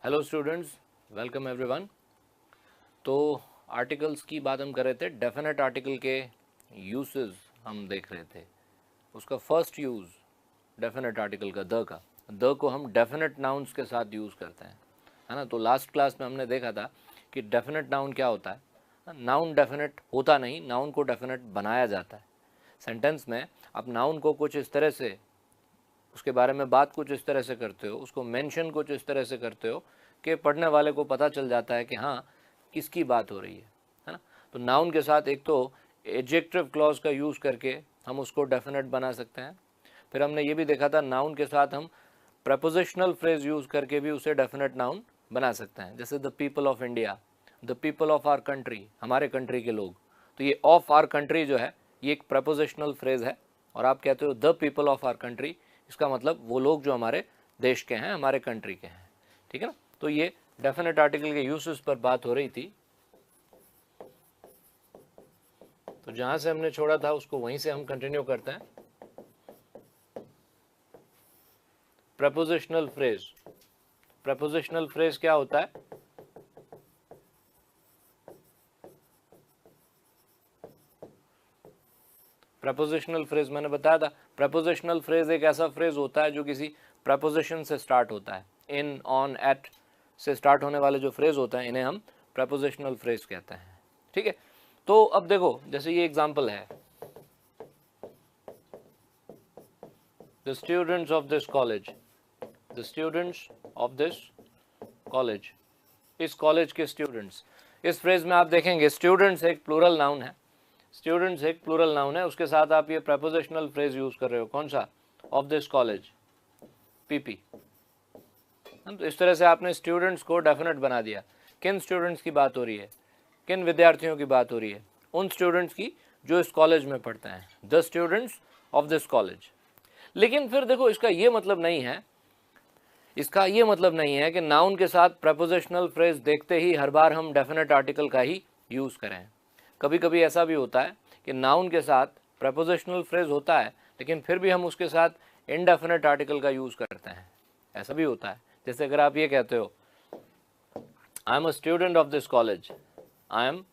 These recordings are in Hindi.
Hello students, welcome everyone. तो आर्टिकल्स की बात हम कर रहे थे, डेफिनेट आर्टिकल के यूसेस हम देख रहे थे। उसका फर्स्ट यूज़ डेफिनेट आर्टिकल का द को हम डेफिनेट नाउन्स के साथ यूज़ करते हैं, है ना। तो लास्ट क्लास में हमने देखा था कि डेफिनेट नाउन क्या होता है। नाउन डेफिनेट होता नहीं, नाउन को डेफिनेट बनाया जाता है। सेंटेंस में आप नाउन को कुछ इस तरह से, उसके बारे में बात कुछ इस तरह से करते हो, उसको मेंशन कुछ इस तरह से करते हो कि पढ़ने वाले को पता चल जाता है कि हाँ, किसकी बात हो रही है ना। तो नाउन के साथ एक तो एडजेक्टिव क्लॉज का यूज़ करके हम उसको डेफिनेट बना सकते हैं। फिर हमने ये भी देखा था नाउन के साथ हम प्रपोजिशनल फ्रेज यूज़ करके भी उसे डेफिनेट नाउन बना सकते हैं। जैसे the people of India, the people of our country, हमारे कंट्री के लोग। तो ये ऑफ आर कंट्री जो है ये एक प्रपोजिशनल फ्रेज है, और आप कहते हो the people of our country, इसका मतलब वो लोग जो हमारे देश के हैं, हमारे कंट्री के हैं, ठीक है ना। तो ये डेफिनेट आर्टिकल के यूसेस पर बात हो रही थी। तो जहां से हमने छोड़ा था उसको वहीं से हम कंटिन्यू करते हैं। प्रपोजिशनल फ्रेज, प्रपोजिशनल फ्रेज क्या होता है? प्रपोजिशनल फ्रेज मैंने बताया था, प्रपोजिशनल फ्रेज एक ऐसा फ्रेज होता है जो किसी प्रपोजिशन से स्टार्ट होता है। इन, ऑन, एट से स्टार्ट होने वाले जो फ्रेज होते हैं इन्हें हम प्रपोजिशनल फ्रेज कहते हैं, ठीक है। तो अब देखो, जैसे ये एग्जांपल है, the students of this college, the students of this college, इस कॉलेज के स्टूडेंट्स। इस फ्रेज में आप देखेंगे स्टूडेंट्स एक प्लूरल नाउन है, स्टूडेंट्स एक प्लूरल नाउन है, उसके साथ आप ये प्रपोजिशनल फ्रेज यूज कर रहे हो। कौन सा? Of this college, PP. तो इस तरह से आपने स्टूडेंट्स को डेफिनेट बना दिया। किन स्टूडेंट्स की बात हो रही है? किन विद्यार्थियों की बात हो रही है? उन स्टूडेंट्स की जो इस कॉलेज में पढ़ते हैं, the students of this college. लेकिन फिर देखो, इसका ये मतलब नहीं है, इसका ये मतलब नहीं है कि नाउन के साथ प्रपोजिशनल फ्रेज देखते ही हर बार हम डेफिनेट आर्टिकल का ही यूज़ करें। कभी कभी ऐसा भी होता है कि नाउन के साथ प्रपोजिशनल फ्रेज होता है, लेकिन फिर भी हम उसके साथ इनडेफिनेट आर्टिकल का यूज़ करते हैं। ऐसा भी होता है। जैसे अगर आप ये कहते हो, I am a student of this college, I am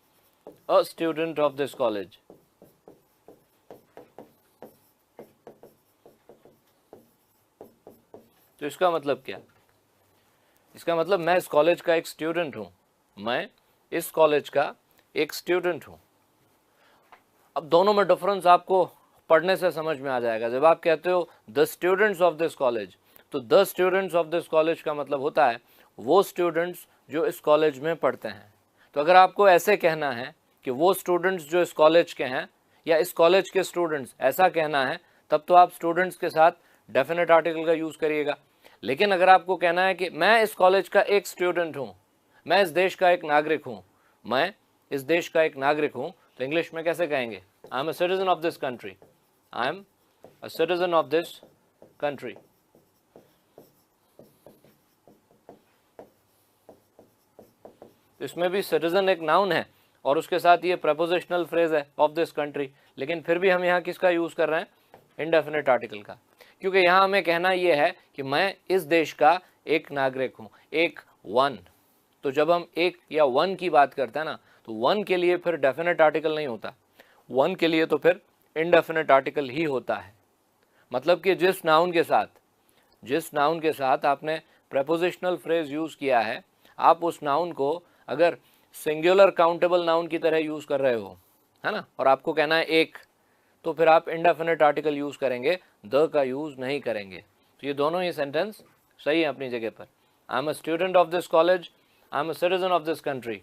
a student of this college, तो इसका मतलब क्या? इसका मतलब मैं इस कॉलेज का एक स्टूडेंट हूं, मैं इस कॉलेज का एक स्टूडेंट हूं। अब दोनों में डिफरेंस आपको पढ़ने से समझ में आ जाएगा। जब आप कहते हो the students of this college, तो the students of this college का मतलब होता है वो स्टूडेंट्स जो इस कॉलेज में पढ़ते हैं। तो अगर आपको ऐसे कहना है कि वो स्टूडेंट्स जो इस कॉलेज के हैं, या इस कॉलेज के स्टूडेंट्स, ऐसा कहना है, तब तो आप स्टूडेंट्स के साथ डेफिनेट आर्टिकल का यूज़ करिएगा। लेकिन अगर आपको कहना है कि मैं इस कॉलेज का एक स्टूडेंट हूँ, मैं इस देश का एक नागरिक हूँ, मैं इस देश का एक नागरिक हूँ, तो इंग्लिश में कैसे कहेंगे? I am a citizen of this country, I am a citizen of this country. इसमें भी सिटीजन एक नाउन है और उसके साथ ये प्रपोजिशनल फ्रेज है, ऑफ दिस कंट्री, लेकिन फिर भी हम यहाँ किसका यूज़ कर रहे हैं? इनडेफिनेट आर्टिकल का। क्योंकि यहाँ हमें कहना ये है कि मैं इस देश का एक नागरिक हूँ, एक वन। तो जब हम एक या वन की बात करते हैं ना, तो वन के लिए फिर डेफिनेट आर्टिकल नहीं होता, वन के लिए तो फिर इनडेफिनेट आर्टिकल ही होता है। मतलब कि जिस नाउन के साथ आपने प्रपोजिशनल फ्रेज यूज़ किया है, आप उस नाउन को अगर सिंगुलर काउंटेबल नाउन की तरह यूज़ कर रहे हो, है ना, और आपको कहना है एक, तो फिर आप इनडेफिनेट आर्टिकल यूज़ करेंगे, द का यूज़ नहीं करेंगे। तो ये दोनों ही सेंटेंस सही है अपनी जगह पर। I am a student of this college, I am a citizen of this country.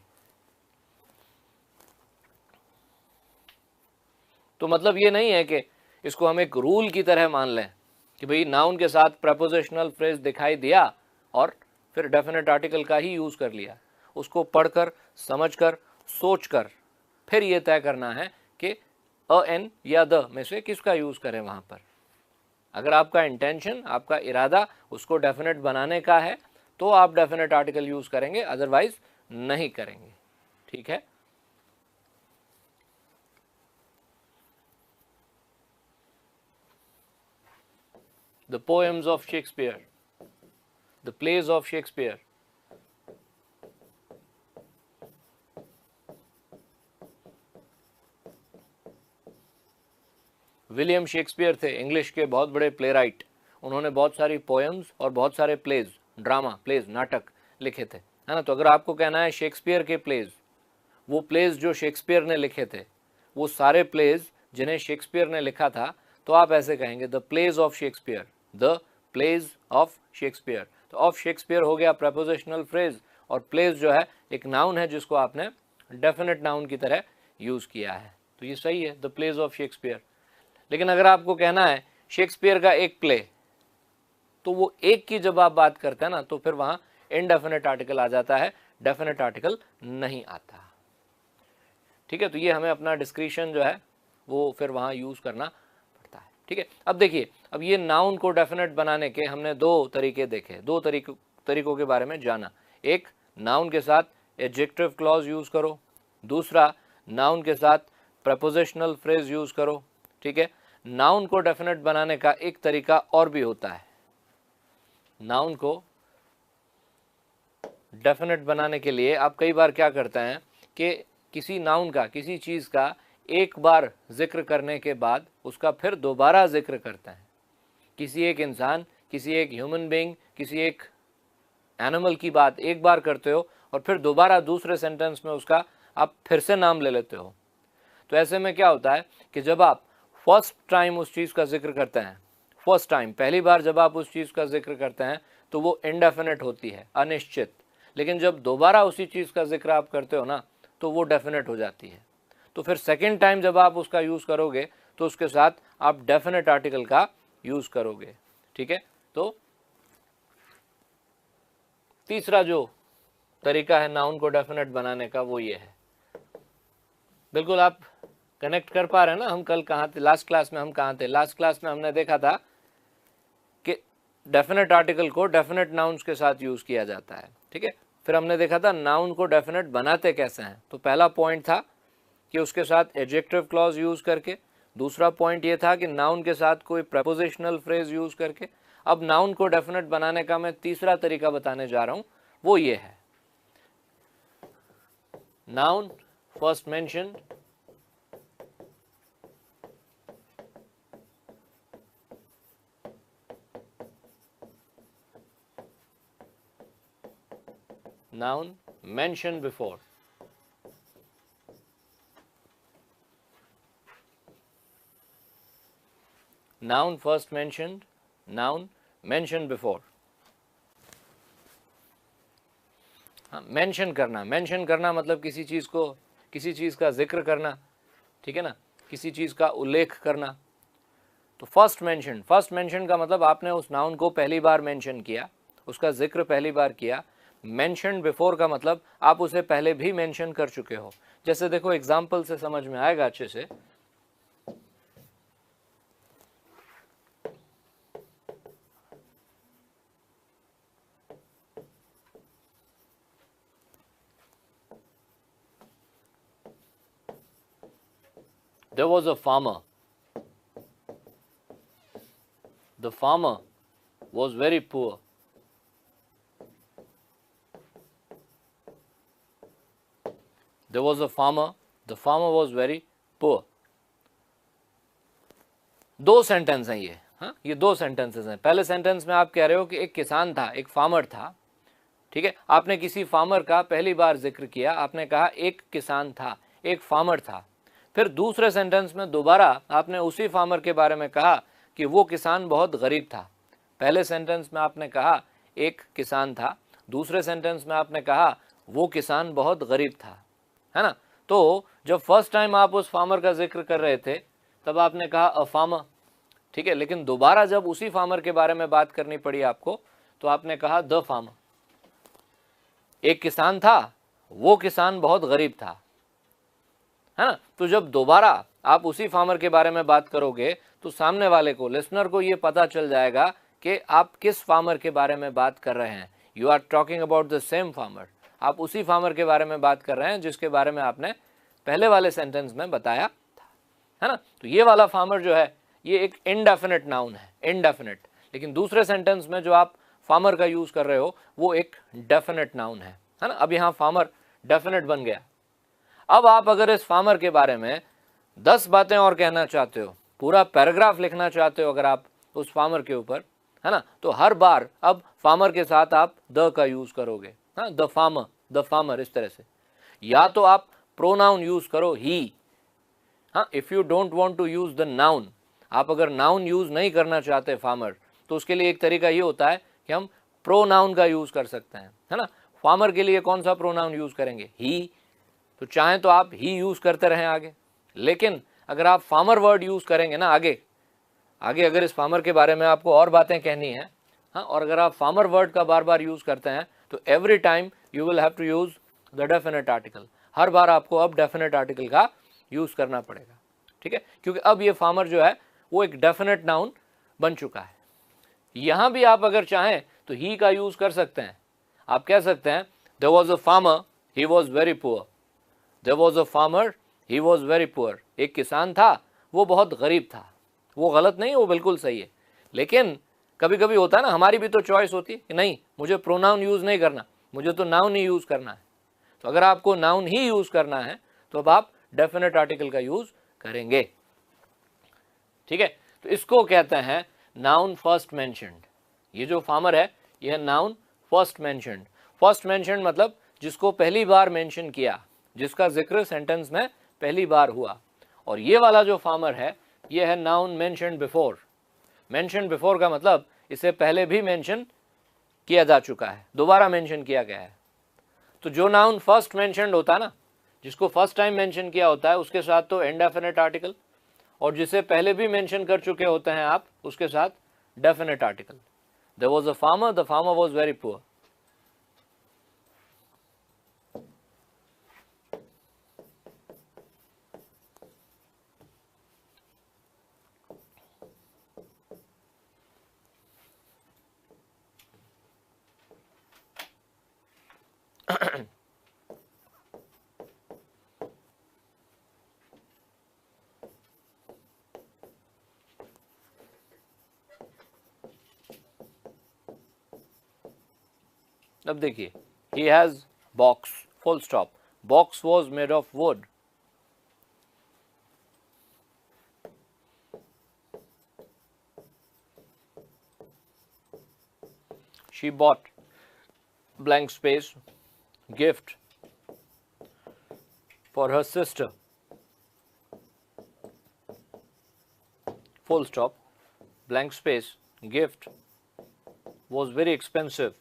तो मतलब ये नहीं है कि इसको हम एक रूल की तरह मान लें कि भाई नाउन के साथ प्रपोजिशनल फ्रेज दिखाई दिया और फिर डेफिनेट आर्टिकल का ही यूज़ कर लिया। उसको पढ़कर, समझकर, सोचकर फिर ये तय करना है कि अ, एन या द में से किसका यूज़ करें वहाँ पर। अगर आपका इंटेंशन, आपका इरादा उसको डेफिनेट बनाने का है, तो आप डेफिनेट आर्टिकल यूज़ करेंगे, अदरवाइज नहीं करेंगे, ठीक है। The poems of Shakespeare, the plays of Shakespeare, William Shakespeare थे, इंग्लिश के बहुत बड़े प्ले राइट। उन्होंने बहुत सारी पोएम्स और बहुत सारे प्लेज, ड्रामा प्लेज, नाटक लिखे थे, है ना। तो अगर आपको कहना है शेक्सपियर के प्लेज, वो प्लेज जो शेक्सपियर ने लिखे थे, वो सारे प्लेज जिन्हें शेक्सपियर ने लिखा था, तो आप ऐसे कहेंगे the plays of Shakespeare, the plays of Shakespeare. तो ऑफ शेक्सपियर हो गया प्रपोजिशनल फ्रेज, और प्लेज जो है एक नाउन है जिसको आपने डेफिनेट नाउन की तरह यूज किया है, तो ये सही है, द प्लेज ऑफ शेक्सपियर। लेकिन अगर आपको कहना है शेक्सपियर का एक प्ले, तो वो एक की जब आप बात करते हैं ना, तो फिर वहां इनडेफिनेट आर्टिकल आ जाता है, डेफिनेट आर्टिकल नहीं आता। ठीक है, तो ये हमें अपना डिस्क्रिशन जो है वो फिर वहां यूज करना पड़ता है। ठीक है, अब देखिए, अब ये नाउन को डेफिनेट बनाने के हमने दो तरीके देखे, दो तरीकों के बारे में जाना। एक, नाउन के साथ एडजेक्टिव क्लॉज यूज करो, दूसरा नाउन के साथ प्रपोजिशनल फ्रेज यूज करो। ठीक है, नाउन को डेफिनेट बनाने का एक तरीका और भी होता है। नाउन को डेफिनेट बनाने के लिए आप कई बार क्या करते हैं कि किसी नाउन का, किसी चीज़ का एक बार जिक्र करने के बाद उसका फिर दोबारा जिक्र करते हैं। किसी एक इंसान, किसी एक ह्यूमन बीइंग, किसी एक एनिमल की बात एक बार करते हो और फिर दोबारा दूसरे सेंटेंस में उसका आप फिर से नाम ले लेते हो। तो ऐसे में क्या होता है कि जब आप फर्स्ट टाइम उस चीज़ का जिक्र करते हैं, फर्स्ट टाइम पहली बार जब आप उस चीज़ का जिक्र करते हैं तो वो इनडेफिनेट होती है, अनिश्चित। लेकिन जब दोबारा उसी चीज़ का जिक्र आप करते हो ना, तो वो डेफिनेट हो जाती है। तो फिर सेकेंड टाइम जब आप उसका यूज़ करोगे तो उसके साथ आप डेफिनेट आर्टिकल का यूज़ करोगे। ठीक है, तो तीसरा जो तरीका है नाउन को डेफिनेट बनाने का वो ये है। बिल्कुल आप कनेक्ट कर पा रहे हैं ना, हम कल कहाँ थे, लास्ट क्लास में हम कहाँ थे? लास्ट क्लास में हमने देखा था कि डेफिनेट आर्टिकल को डेफिनेट नाउन्स के साथ यूज़ किया जाता है। ठीक है, फिर हमने देखा था नाउन को डेफिनेट बनाते कैसे हैं। तो पहला पॉइंट था कि उसके साथ एडजेक्टिव क्लॉज यूज़ करके, दूसरा पॉइंट ये था कि नाउन के साथ कोई प्रपोजिशनल फ्रेज यूज़ करके। अब नाउन को डेफिनेट बनाने का मैं तीसरा तरीका बताने जा रहा हूँ, वो ये है। Noun first mentioned, noun mentioned before. Noun first mentioned, noun mentioned before. हाँ, मेंशन करना, मेंशन करना मतलब किसी चीज़ को, किसी चीज़ का जिक्र करना। ठीक है ना, किसी चीज़ का उल्लेख करना। तो फर्स्ट मेंशन, फर्स्ट मेंशन का मतलब आपने उस नाउन को पहली बार मेंशन किया, उसका जिक्र पहली बार किया। मेंशन बिफोर का मतलब आप उसे पहले भी मेंशन कर चुके हो। जैसे देखो एग्जाम्पल से समझ में आएगा अच्छे से। There was a farmer. The farmer was very poor. There was a farmer. The farmer was very poor. दो सेंटेंस हैं ये। हाँ, ये दो सेंटेंसेस हैं। पहले सेंटेंस में आप कह रहे हो कि एक किसान था, एक फार्मर था। ठीक है, आपने किसी फार्मर का पहली बार जिक्र किया, आपने कहा एक किसान था, एक फार्मर था। फिर दूसरे सेंटेंस में दोबारा आपने उसी फार्मर के बारे में कहा कि वो किसान बहुत गरीब था। पहले सेंटेंस में आपने कहा एक किसान था, दूसरे सेंटेंस में आपने कहा वो किसान बहुत गरीब था, है ना। तो जब फर्स्ट टाइम आप उस फार्मर का जिक्र कर रहे थे तब आपने कहा अ फार्मर। ठीक है, लेकिन दोबारा जब उसी फार्मर के बारे में बात करनी पड़ी आपको तो आपने कहा द फार्मर। एक किसान था, वो किसान बहुत गरीब था, है ना। तो जब दोबारा आप उसी फार्मर के बारे में बात करोगे तो सामने वाले को, लिसनर को ये पता चल जाएगा कि आप किस फार्मर के बारे में बात कर रहे हैं। You are talking about the same farmer. आप उसी फार्मर के बारे में बात कर रहे हैं जिसके बारे में आपने पहले वाले सेंटेंस में बताया था, है ना। तो ये वाला फार्मर जो है ये एक इनडेफिनेट नाउन है, इनडेफिनेट। लेकिन दूसरे सेंटेंस में जो आप फार्मर का यूज कर रहे हो वो एक डेफिनेट नाउन है ना। अब यहाँ फार्मर डेफिनेट बन गया। अब आप अगर इस फार्मर के बारे में 10 बातें और कहना चाहते हो पूरा पैराग्राफ लिखना चाहते हो अगर आप उस फार्मर के ऊपर, है ना, तो हर बार अब फार्मर के साथ आप द का यूज करोगे, हाँ, द फार्मर इस तरह से। या तो आप प्रोनाउन यूज करो ही, हाँ, if you don't want to use the noun, आप अगर नाउन यूज नहीं करना चाहते फार्मर, तो उसके लिए एक तरीका ये होता है कि हम प्रोनाउन का यूज कर सकते हैं, है ना। फार्मर के लिए कौन सा प्रोनाउन यूज करेंगे, ही, तो चाहें तो आप ही यूज करते रहें आगे, लेकिन अगर आप फार्मर वर्ड यूज करेंगे ना आगे अगर इस फार्मर के बारे में आपको और बातें कहनी है, हाँ, और अगर आप फार्मर वर्ड का बार बार यूज करते हैं तो every time you will have to use the definite article, हर बार आपको अब डेफिनेट आर्टिकल का यूज करना पड़ेगा, ठीक है, क्योंकि अब ये फार्मर जो है वो एक डेफिनेट नाउन बन चुका है। यहां भी आप अगर चाहें तो ही का यूज कर सकते हैं, आप कह सकते हैं there was a farmer he was very poor, there was a farmer he was very poor, एक किसान था वो बहुत गरीब था। वो गलत नहीं, वो बिल्कुल सही है, लेकिन कभी कभी होता है ना, हमारी भी तो चॉइस होती है कि नहीं मुझे प्रोनाउन यूज नहीं करना, मुझे तो नाउन ही यूज करना है। तो अगर आपको नाउन ही यूज करना है तो अब आप डेफिनेट आर्टिकल का यूज करेंगे, ठीक है। तो इसको कहते हैं नाउन फर्स्ट मेंशन्ड। ये जो फार्मर है यह noun first mentioned. First mentioned मतलब जिसको पहली बार मेंशन किया, जिसका जिक्र सेंटेंस में पहली बार हुआ। और ये वाला जो फार्मर है ये है noun mentioned before. Mentioned before का मतलब इसे पहले भी मेंशन किया जा चुका है, दोबारा मेंशन किया गया है। तो जो नाउन फर्स्ट मेंशन्ड होता है ना, जिसको फर्स्ट टाइम मेंशन किया होता है, उसके साथ तो इनडेफिनेट आर्टिकल, और जिसे पहले भी मेंशन कर चुके होते हैं आप, उसके साथ definite article. There was a farmer, the farmer was very poor. अब देखिए, he has box, full stop, box was made of wood, she bought blank space gift for her sister, full stop, blank space gift was very expensive,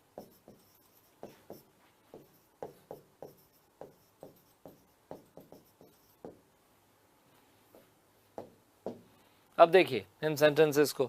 अब देखिए इन सेंटेंसेस को,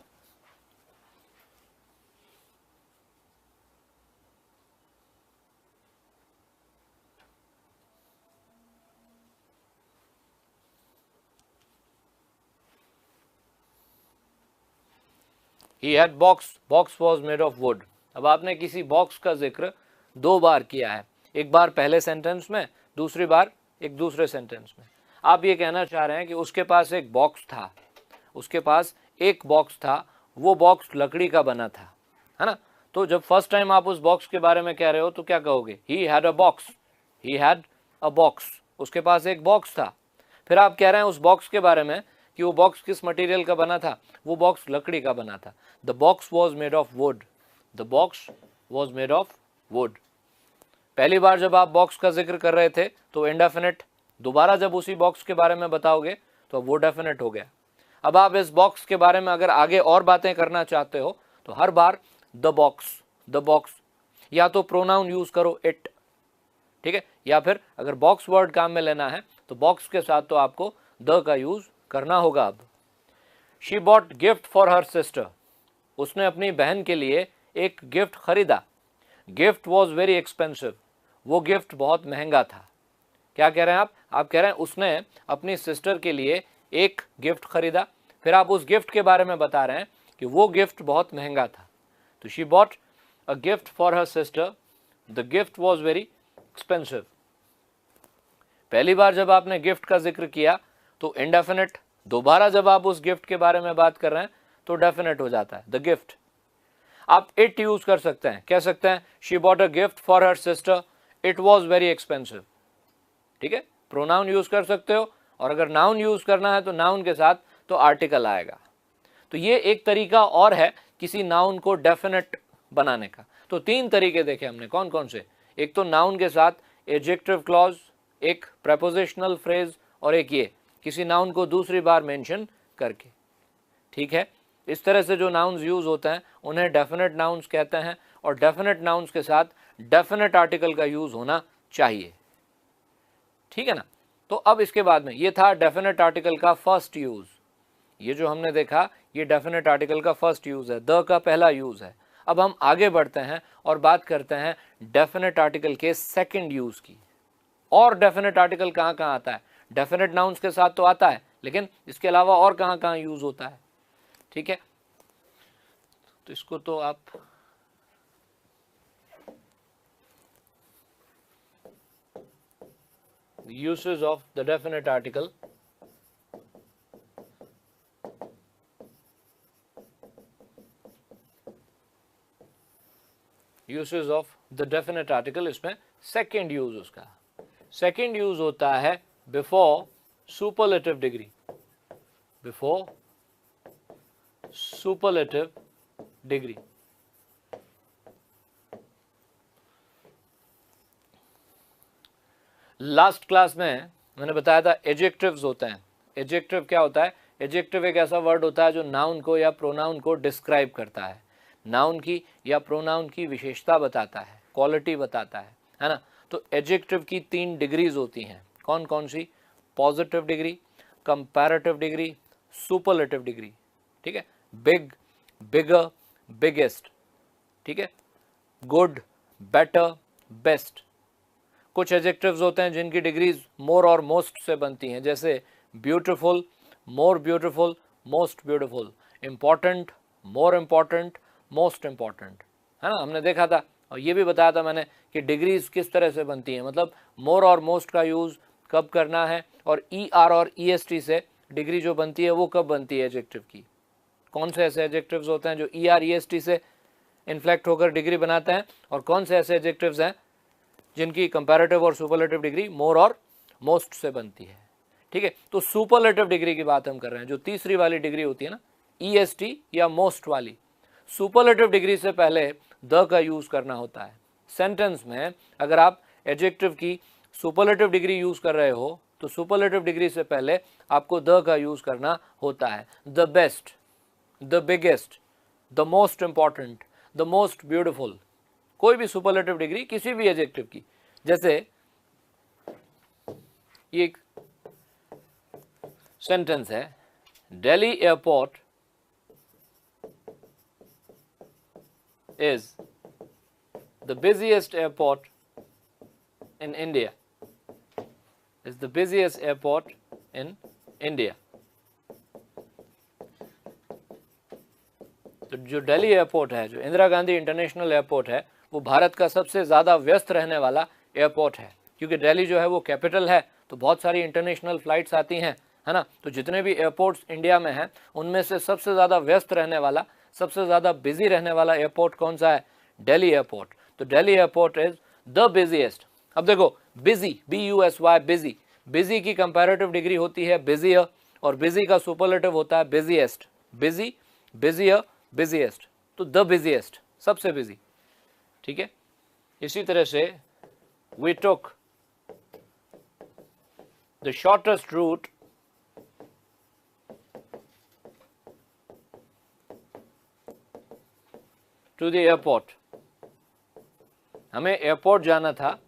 he had box, box was made of wood। अब आपने किसी बॉक्स का जिक्र दो बार किया है, एक बार पहले सेंटेंस में, दूसरी बार एक दूसरे सेंटेंस में। आप ये कहना चाह रहे हैं कि उसके पास एक बॉक्स था, उसके पास एक बॉक्स था, वो बॉक्स लकड़ी का बना था, है ना। तो जब फर्स्ट टाइम आप उस बॉक्स के बारे में कह रहे हो तो क्या कहोगे, he had a box, he had a box, उसके पास एक बॉक्स था। फिर आप कह रहे हैं उस बॉक्स के बारे में कि वो बॉक्स किस मटेरियल का बना था, वो बॉक्स लकड़ी का बना था। The box was made of would, the box was made of would. पहली बार जब आप बॉक्स का जिक्र कर रहे थे तो इंडेफिनिट, दोबारा जब उसी बॉक्स के बारे में बताओगे तो वो डेफिनेट हो गया। अब आप इस बॉक्स के बारे में अगर आगे और बातें करना चाहते हो तो हर बार द बॉक्स, या तो प्रोनाउन यूज करो इट, ठीक है, या फिर अगर बॉक्स वर्ड काम में लेना है तो बॉक्स के साथ तो आपको द का यूज करना होगा। अब she bought gift for her sister, उसने अपनी बहन के लिए एक गिफ्ट खरीदा। गिफ्ट वॉज वेरी एक्सपेंसिव, वो गिफ्ट बहुत महंगा था। क्या कह रहे हैं आप कह रहे हैं उसने अपनी सिस्टर के लिए एक गिफ्ट खरीदा, फिर आप उस गिफ्ट के बारे में बता रहे हैं कि वो गिफ्ट बहुत महंगा था। तो she bought a gift for her sister, the gift was very expensive. पहली बार जब आपने गिफ्ट का जिक्र किया तो इंडेफिनिट, दोबारा जब आप उस गिफ्ट के बारे में बात कर रहे हैं तो डेफिनेट हो जाता है द गिफ्ट। आप इट यूज कर सकते हैं, कह सकते हैं she bought a gift for her sister, it was very expensive, ठीक है। प्रोनाउन यूज कर सकते हो, और अगर नाउन यूज करना है तो नाउन के साथ तो आर्टिकल आएगा। तो ये एक तरीका और है किसी नाउन को डेफिनेट बनाने का। तो 3 तरीके देखे हमने, कौन कौन से? एक तो नाउन के साथ एडजेक्टिव क्लॉज, एक प्रेपोजिशनल फ्रेज, और एक ये किसी नाउन को दूसरी बार मेंशन करके। ठीक है, इस तरह से जो नाउन्स यूज होते हैं उन्हें डेफिनेट नाउन्स कहते हैं, और डेफिनेट नाउन्स के साथ डेफिनेट आर्टिकल का यूज होना चाहिए। ठीक है ना? तो अब इसके बाद में ये था डेफिनेट आर्टिकल का फर्स्ट यूज। ये जो हमने देखा ये डेफिनेट आर्टिकल का फर्स्ट यूज है, द का पहला यूज है। अब हम आगे बढ़ते हैं और बात करते हैं डेफिनेट आर्टिकल के सेकंड यूज की। और डेफिनेट आर्टिकल कहाँ कहाँ आता है? डेफिनेट नाउन्स के साथ तो आता है, लेकिन इसके अलावा और कहाँ कहाँ यूज होता है? ठीक है, तो इसको तो आप uses of the definite article, uses of the definite article, इसमें सेकेंड यूज उसका, सेकेंड यूज होता है before superlative degree, before superlative degree. Last class में मैंने बताया था एडजेक्टिव्स होते हैं। एडजेक्टिव क्या होता है? एडजेक्टिव एक ऐसा वर्ड होता है जो नाउन को या प्रोनाउन को डिस्क्राइब करता है, नाउन की या प्रोनाउन की विशेषता बताता है, क्वालिटी बताता है ना? तो एडजेक्टिव की 3 डिग्रीज होती हैं। कौन कौन सी? Positive degree, comparative degree, superlative degree. ठीक है, बिग, बिगर, बिगेस्ट। ठीक है, गुड, बेटर, बेस्ट। कुछ एडजेक्टिव्स होते हैं जिनकी डिग्रीज मोर और मोस्ट से बनती हैं, जैसे beautiful, more beautiful, most beautiful, important, more important, most important, है ना? हमने देखा था और ये भी बताया था मैंने कि डिग्रीज किस तरह से बनती हैं, मतलब मोर और मोस्ट का यूज़ कब करना है, और ER और EST से डिग्री जो बनती है वो कब बनती है एडजेक्टिव की। कौन से ऐसे एडजेक्टिव्स होते हैं जो ER EST से इन्फ्लेक्ट होकर डिग्री बनाते हैं, और कौन से ऐसे एडजेक्टिव्स हैं जिनकी कंपैरेटिव और सुपरलेटिव डिग्री मोर और मोस्ट से बनती है। ठीक है, तो सुपरलेटिव डिग्री की बात हम कर रहे हैं, जो तीसरी वाली डिग्री होती है ना, EST या मोस्ट वाली। सुपरलेटिव डिग्री से पहले द का यूज करना होता है। सेंटेंस में अगर आप एडजेक्टिव की सुपरलेटिव डिग्री यूज कर रहे हो तो सुपरलेटिव डिग्री से पहले आपको द का यूज करना होता है। The best, the biggest, the most important, the most beautiful, कोई भी सुपरलेटिव डिग्री किसी भी एडजेक्टिव की। जैसे ये एक सेंटेंस है, Delhi airport is the busiest airport in India, is the busiest airport in India. तो जो दिल्ली एयरपोर्ट है, जो इंदिरा गांधी इंटरनेशनल एयरपोर्ट है, वो भारत का सबसे ज़्यादा व्यस्त रहने वाला एयरपोर्ट है, क्योंकि दिल्ली जो है वो कैपिटल है, तो बहुत सारी इंटरनेशनल फ़्लाइट्स आती हैं, है ना? तो जितने भी एयरपोर्ट्स इंडिया में हैं उनमें से सबसे ज़्यादा व्यस्त रहने वाला, सबसे ज़्यादा बिजी रहने वाला एयरपोर्ट कौन सा है? दिल्ली एयरपोर्ट। तो Delhi airport is the busiest. अब देखो, बिजी, BUSY, बिजी, बिजी की कंपैरेटिव डिग्री होती है बिजियर, और बिजी का सुपरलेटिव होता है बिजिएस्ट। बिजी, बिजियर, बिजिएस्ट, तो द बिजिएस्ट, सबसे बिजी। ठीक है, इसी तरह से we took the shortest route to the airport। हमें एयरपोर्ट जाना था,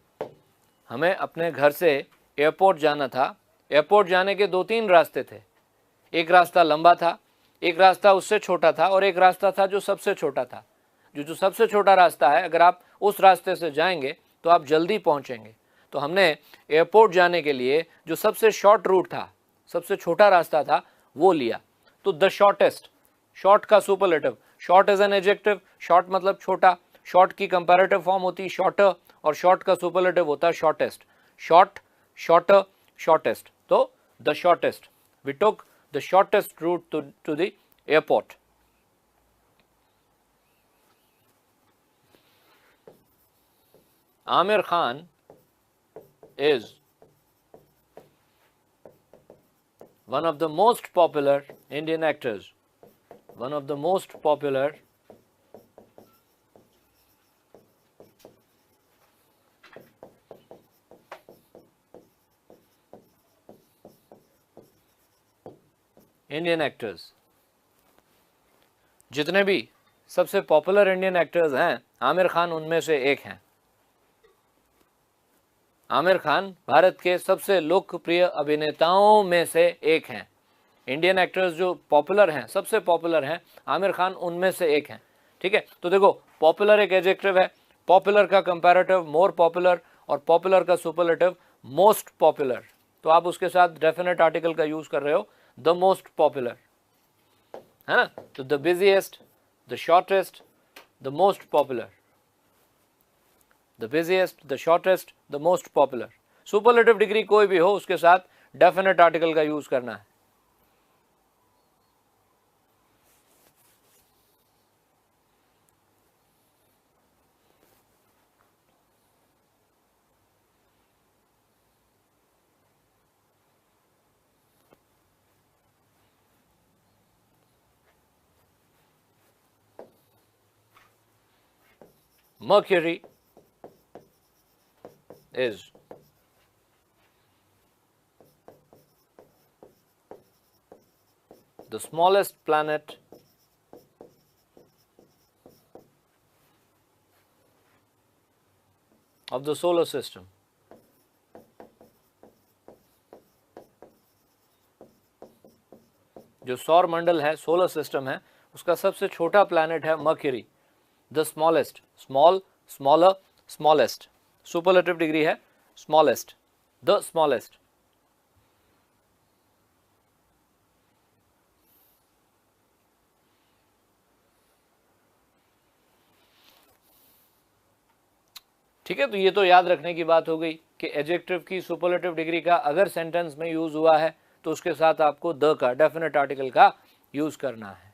हमें अपने घर से एयरपोर्ट जाना था। एयरपोर्ट जाने के 2-3 रास्ते थे, एक रास्ता लंबा था, एक रास्ता उससे छोटा था, और एक रास्ता था जो सबसे छोटा था। जो सबसे छोटा रास्ता है, अगर आप उस रास्ते से जाएंगे तो आप जल्दी पहुंचेंगे। तो हमने एयरपोर्ट जाने के लिए जो सबसे शॉर्ट रूट था, सबसे छोटा रास्ता था, वो लिया। तो द शॉर्टेस्ट, शॉर्ट का superlative, short is an adjective, short मतलब छोटा, शॉर्ट की कंपैरेटिव फॉर्म होती है शॉर्टर, और शॉर्ट का सुपरलेटिव होता है शॉर्टेस्ट। शॉर्ट, शॉर्टर, शॉर्टेस्ट, तो the shortest, we took the shortest route to the airport. Amir Khan is one of the most popular Indian actors, one of the most popular Indian actors, जितने भी सबसे पॉपुलर इंडियन एक्टर्स हैं आमिर खान उनमें से एक हैं। आमिर खान भारत के सबसे लोकप्रिय अभिनेताओं में से एक हैं। इंडियन एक्टर्स जो पॉपुलर हैं, सबसे पॉपुलर हैं, आमिर खान उनमें से एक हैं। ठीक है, तो देखो पॉपुलर एक एडजेक्टिव है, पॉपुलर का कंपैरेटिव मोर पॉपुलर और पॉपुलर का सुपरलेटिव मोस्ट पॉपुलर। तो आप उसके साथ डेफिनेट आर्टिकल का यूज कर रहे हो, द मोस्ट पॉपुलर, है ना। तो the busiest, the shortest, the most popular, the busiest, the shortest, the most popular. Superlative degree कोई भी हो उसके साथ डेफिनेट आर्टिकल का यूज करना है। Mercury is the smallest planet of the solar system. जो सौर मंडल है, सोलर सिस्टम है, उसका सबसे छोटा प्लैनेट है mercury. The smallest, small, smaller, smallest, superlative degree है स्मॉलेस्ट, द स्मॉलेस्ट। ठीक है, तो ये तो याद रखने की बात हो गई कि एडजेक्टिव की सुपरलेटिव डिग्री का अगर सेंटेंस में यूज हुआ है तो उसके साथ आपको द का, डेफिनेट आर्टिकल का यूज करना है।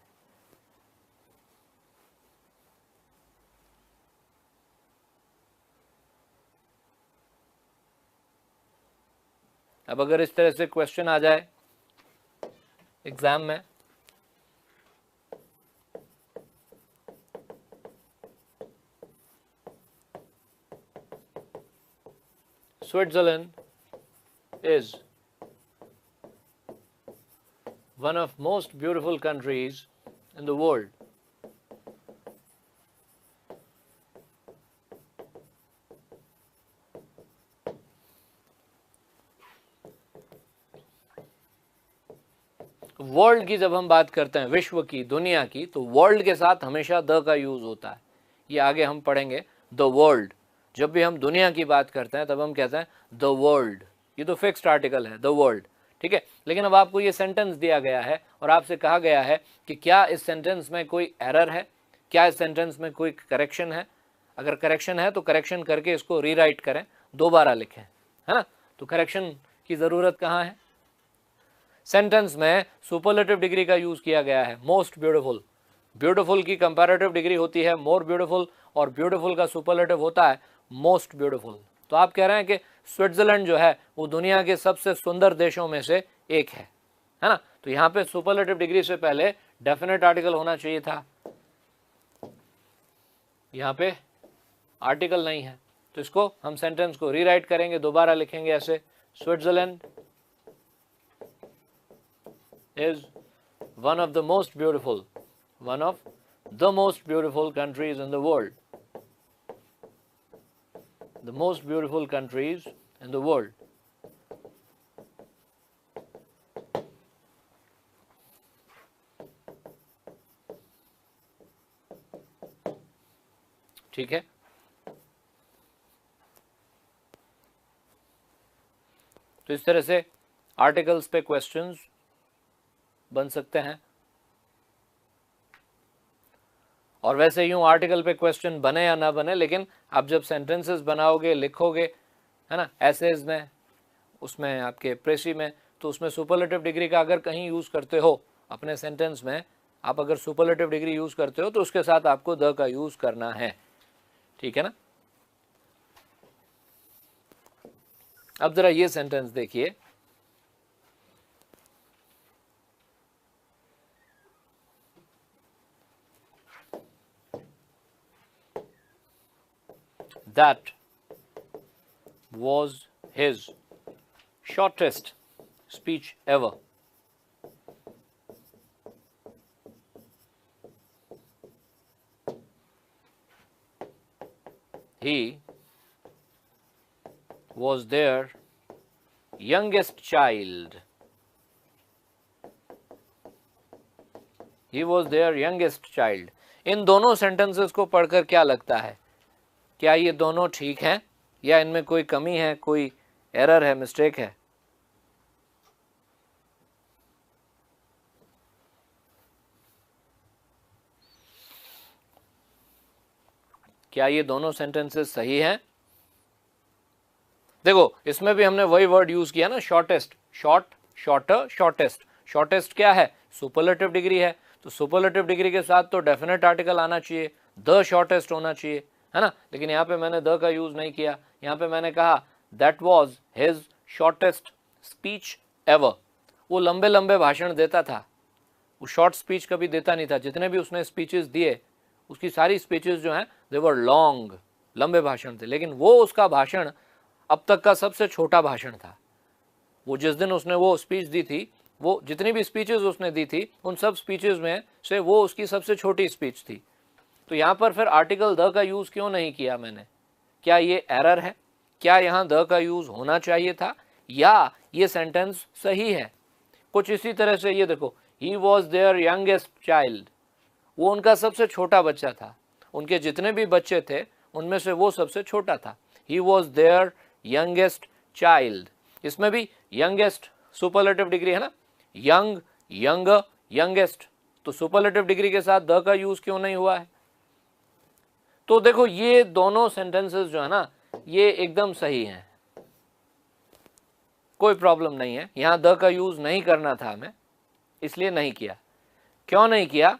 अब अगर इस तरह से क्वेश्चन आ जाए एग्जाम में, Switzerland is one of most beautiful countries in the world. World की जब हम बात करते हैं, विश्व की, दुनिया की, तो वर्ल्ड के साथ हमेशा द का यूज होता है। ये आगे हम पढ़ेंगे। द वर्ल्ड, जब भी हम दुनिया की बात करते हैं तब हम कहते हैं द वर्ल्ड। ये तो फिक्स्ड आर्टिकल है, द वर्ल्ड। ठीक है, लेकिन अब आपको ये सेंटेंस दिया गया है और आपसे कहा गया है कि क्या इस सेंटेंस में कोई एरर है, क्या इस सेंटेंस में कोई करेक्शन है। अगर करेक्शन है तो करेक्शन करके इसको रीराइट करें, दोबारा लिखें, है ना। तो करेक्शन की ज़रूरत कहाँ है? सेंटेंस में सुपरलेटिव डिग्री का यूज किया गया है, मोस्ट ब्यूटीफुल। ब्यूटीफुल की कंपैरेटिव डिग्री होती है मोर ब्यूटीफुल और ब्यूटीफुल का सुपरलेटिव होता है मोस्ट ब्यूटीफुल। तो आप कह रहे हैं कि स्विट्जरलैंड जो है वो दुनिया के सबसे सुंदर देशों में से एक है ना। तो यहाँ पे सुपरलेटिव डिग्री से पहले डेफिनेट आर्टिकल होना चाहिए था, यहाँ पे आर्टिकल नहीं है। तो इसको हम सेंटेंस को रीराइट करेंगे, दोबारा लिखेंगे ऐसे, Switzerland is one of the most beautiful countries in the world. The most beautiful countries in the world. ठीक है, तो इस तरह से आर्टिकल्स पे क्वेश्चंस बन सकते हैं। और वैसे यूं आर्टिकल पे क्वेश्चन बने या ना बने, लेकिन आप जब सेंटेंसेस बनाओगे, लिखोगे, है ना, एसेज में, उसमें आपके प्रेसी में, तो उसमें सुपरलेटिव डिग्री का अगर कहीं यूज करते हो अपने सेंटेंस में, आप अगर सुपरलेटिव डिग्री यूज करते हो तो उसके साथ आपको द का यूज करना है। ठीक है ना। अब जरा ये सेंटेंस देखिए, that was his shortest speech ever. He was their youngest child. He was their youngest child. इन दोनों सेंटेंसेस को पढ़कर क्या लगता है? क्या ये दोनों ठीक हैं या इनमें कोई कमी है, कोई एरर है, मिस्टेक है? क्या ये दोनों सेंटेंसेस सही हैं? देखो इसमें भी हमने वही वर्ड यूज किया ना, shortest, short, shorter, shortest. Shortest क्या है? सुपरलेटिव डिग्री है, तो सुपरलेटिव डिग्री के साथ तो डेफिनेट आर्टिकल आना चाहिए, द शॉर्टेस्ट होना चाहिए, है ना. लेकिन यहाँ पे मैंने द का यूज नहीं किया, यहाँ पे मैंने कहा that was his shortest speech ever. वो लंबे लंबे भाषण देता था, वो शॉर्ट स्पीच कभी देता नहीं था. जितने भी उसने स्पीचेस दिए उसकी सारी स्पीचेस जो हैं दे वर लॉन्ग, लंबे भाषण थे. लेकिन वो उसका भाषण अब तक का सबसे छोटा भाषण था. वो जिस दिन उसने वो स्पीच दी थी, वो जितनी भी स्पीचेस उसने दी थी उन सब स्पीचेस में से वो उसकी सबसे छोटी स्पीच थी. तो यहाँ पर फिर आर्टिकल द का यूज़ क्यों नहीं किया मैंने? क्या ये एरर है? क्या यहाँ द का यूज़ होना चाहिए था या ये सेंटेंस सही है? कुछ इसी तरह से ये देखो, he was their youngest child. वो उनका सबसे छोटा बच्चा था. उनके जितने भी बच्चे थे उनमें से वो सबसे छोटा था. He was their youngest child. इसमें भी यंगेस्ट सुपरलेटिव डिग्री है ना, यंग, यंगर, यंगेस्ट. तो सुपरलेटिव डिग्री के साथ द का यूज क्यों नहीं हुआ है? तो देखो ये दोनों सेंटेंसेस जो है ना ये एकदम सही हैं, कोई प्रॉब्लम नहीं है. यहां द का यूज नहीं करना था हमें, इसलिए नहीं किया. क्यों नहीं किया